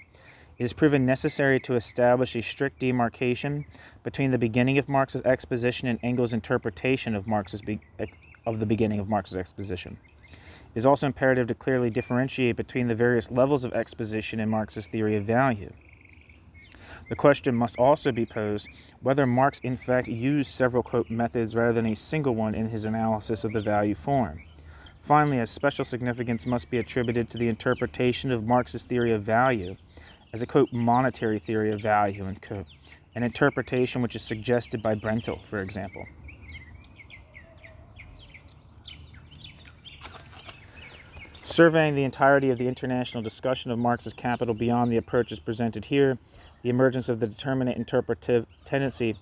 It is proven necessary to establish a strict demarcation between the beginning of Marx's exposition and Engels' interpretation of the beginning of Marx's exposition. It is also imperative to clearly differentiate between the various levels of exposition in Marx's theory of value. The question must also be posed whether Marx in fact used several, quote, methods rather than a single one in his analysis of the value form. Finally, a special significance must be attributed to the interpretation of Marx's theory of value as a, quote, monetary theory of value, end quote, an interpretation which is suggested by Brentel, for example. Surveying the entirety of the international discussion of Marx's Capital beyond the approaches presented here, the emergence of the determinate interpretive tendency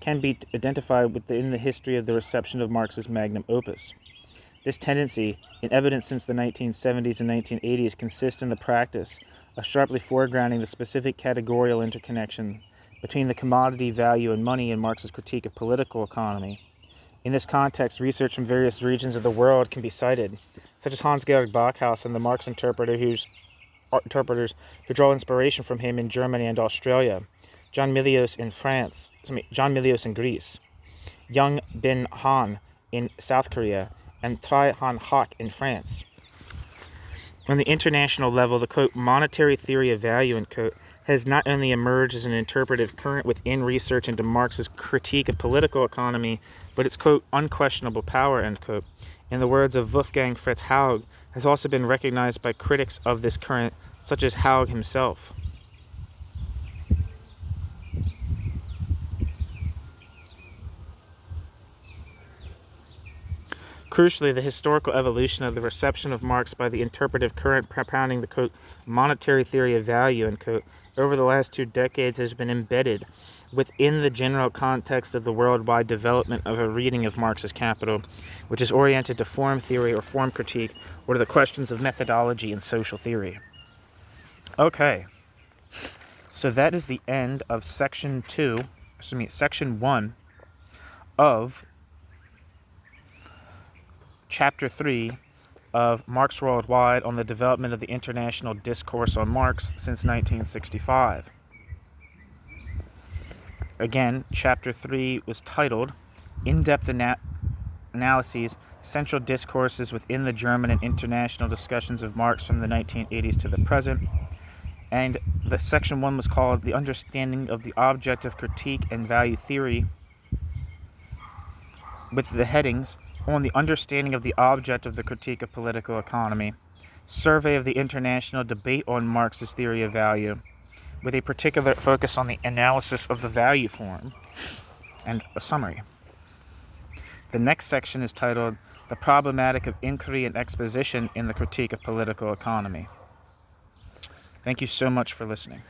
can be identified within the history of the reception of Marx's magnum opus. This tendency, in evidence since the 1970s and 1980s, consists in the practice of sharply foregrounding the specific categorical interconnection between the commodity value and money in Marx's critique of political economy. In this context, research from various regions of the world can be cited, such as Hans-Georg Backhaus and the Marx interpreters who draw inspiration from him in Germany and Australia, John Milius in Greece, Young Bin Han in South Korea, and Tri Han Hak in France. On the international level, the, quote, monetary theory of value, end quote, has not only emerged as an interpretive current within research into Marx's critique of political economy, but its, quote, unquestionable power, end quote, in the words of Wolfgang Fritz Haug, has also been recognized by critics of this current, such as Haug himself. Crucially, the historical evolution of the reception of Marx by the interpretive current propounding the, quote, monetary theory of value, end quote, over the last 2 decades has been embedded within the general context of the worldwide development of a reading of Marx's Capital, which is oriented to form theory or form critique, or to the questions of methodology and social theory. Okay, so that is the end of section 1 of chapter 3 of Marx Worldwide on the development of the international discourse on Marx since 1965. Again, chapter 3 was titled In-Depth Analyses, Central Discourses Within the German and International Discussions of Marx from the 1980s to the Present. And the section 1 was called The Understanding of the Object of Critique and Value Theory, with the headings on the understanding of the object of the critique of political economy, survey of the international debate on Marx's theory of value, with a particular focus on the analysis of the value form, and a summary. The next section is titled The Problematic of Inquiry and Exposition in the Critique of Political Economy. Thank you so much for listening.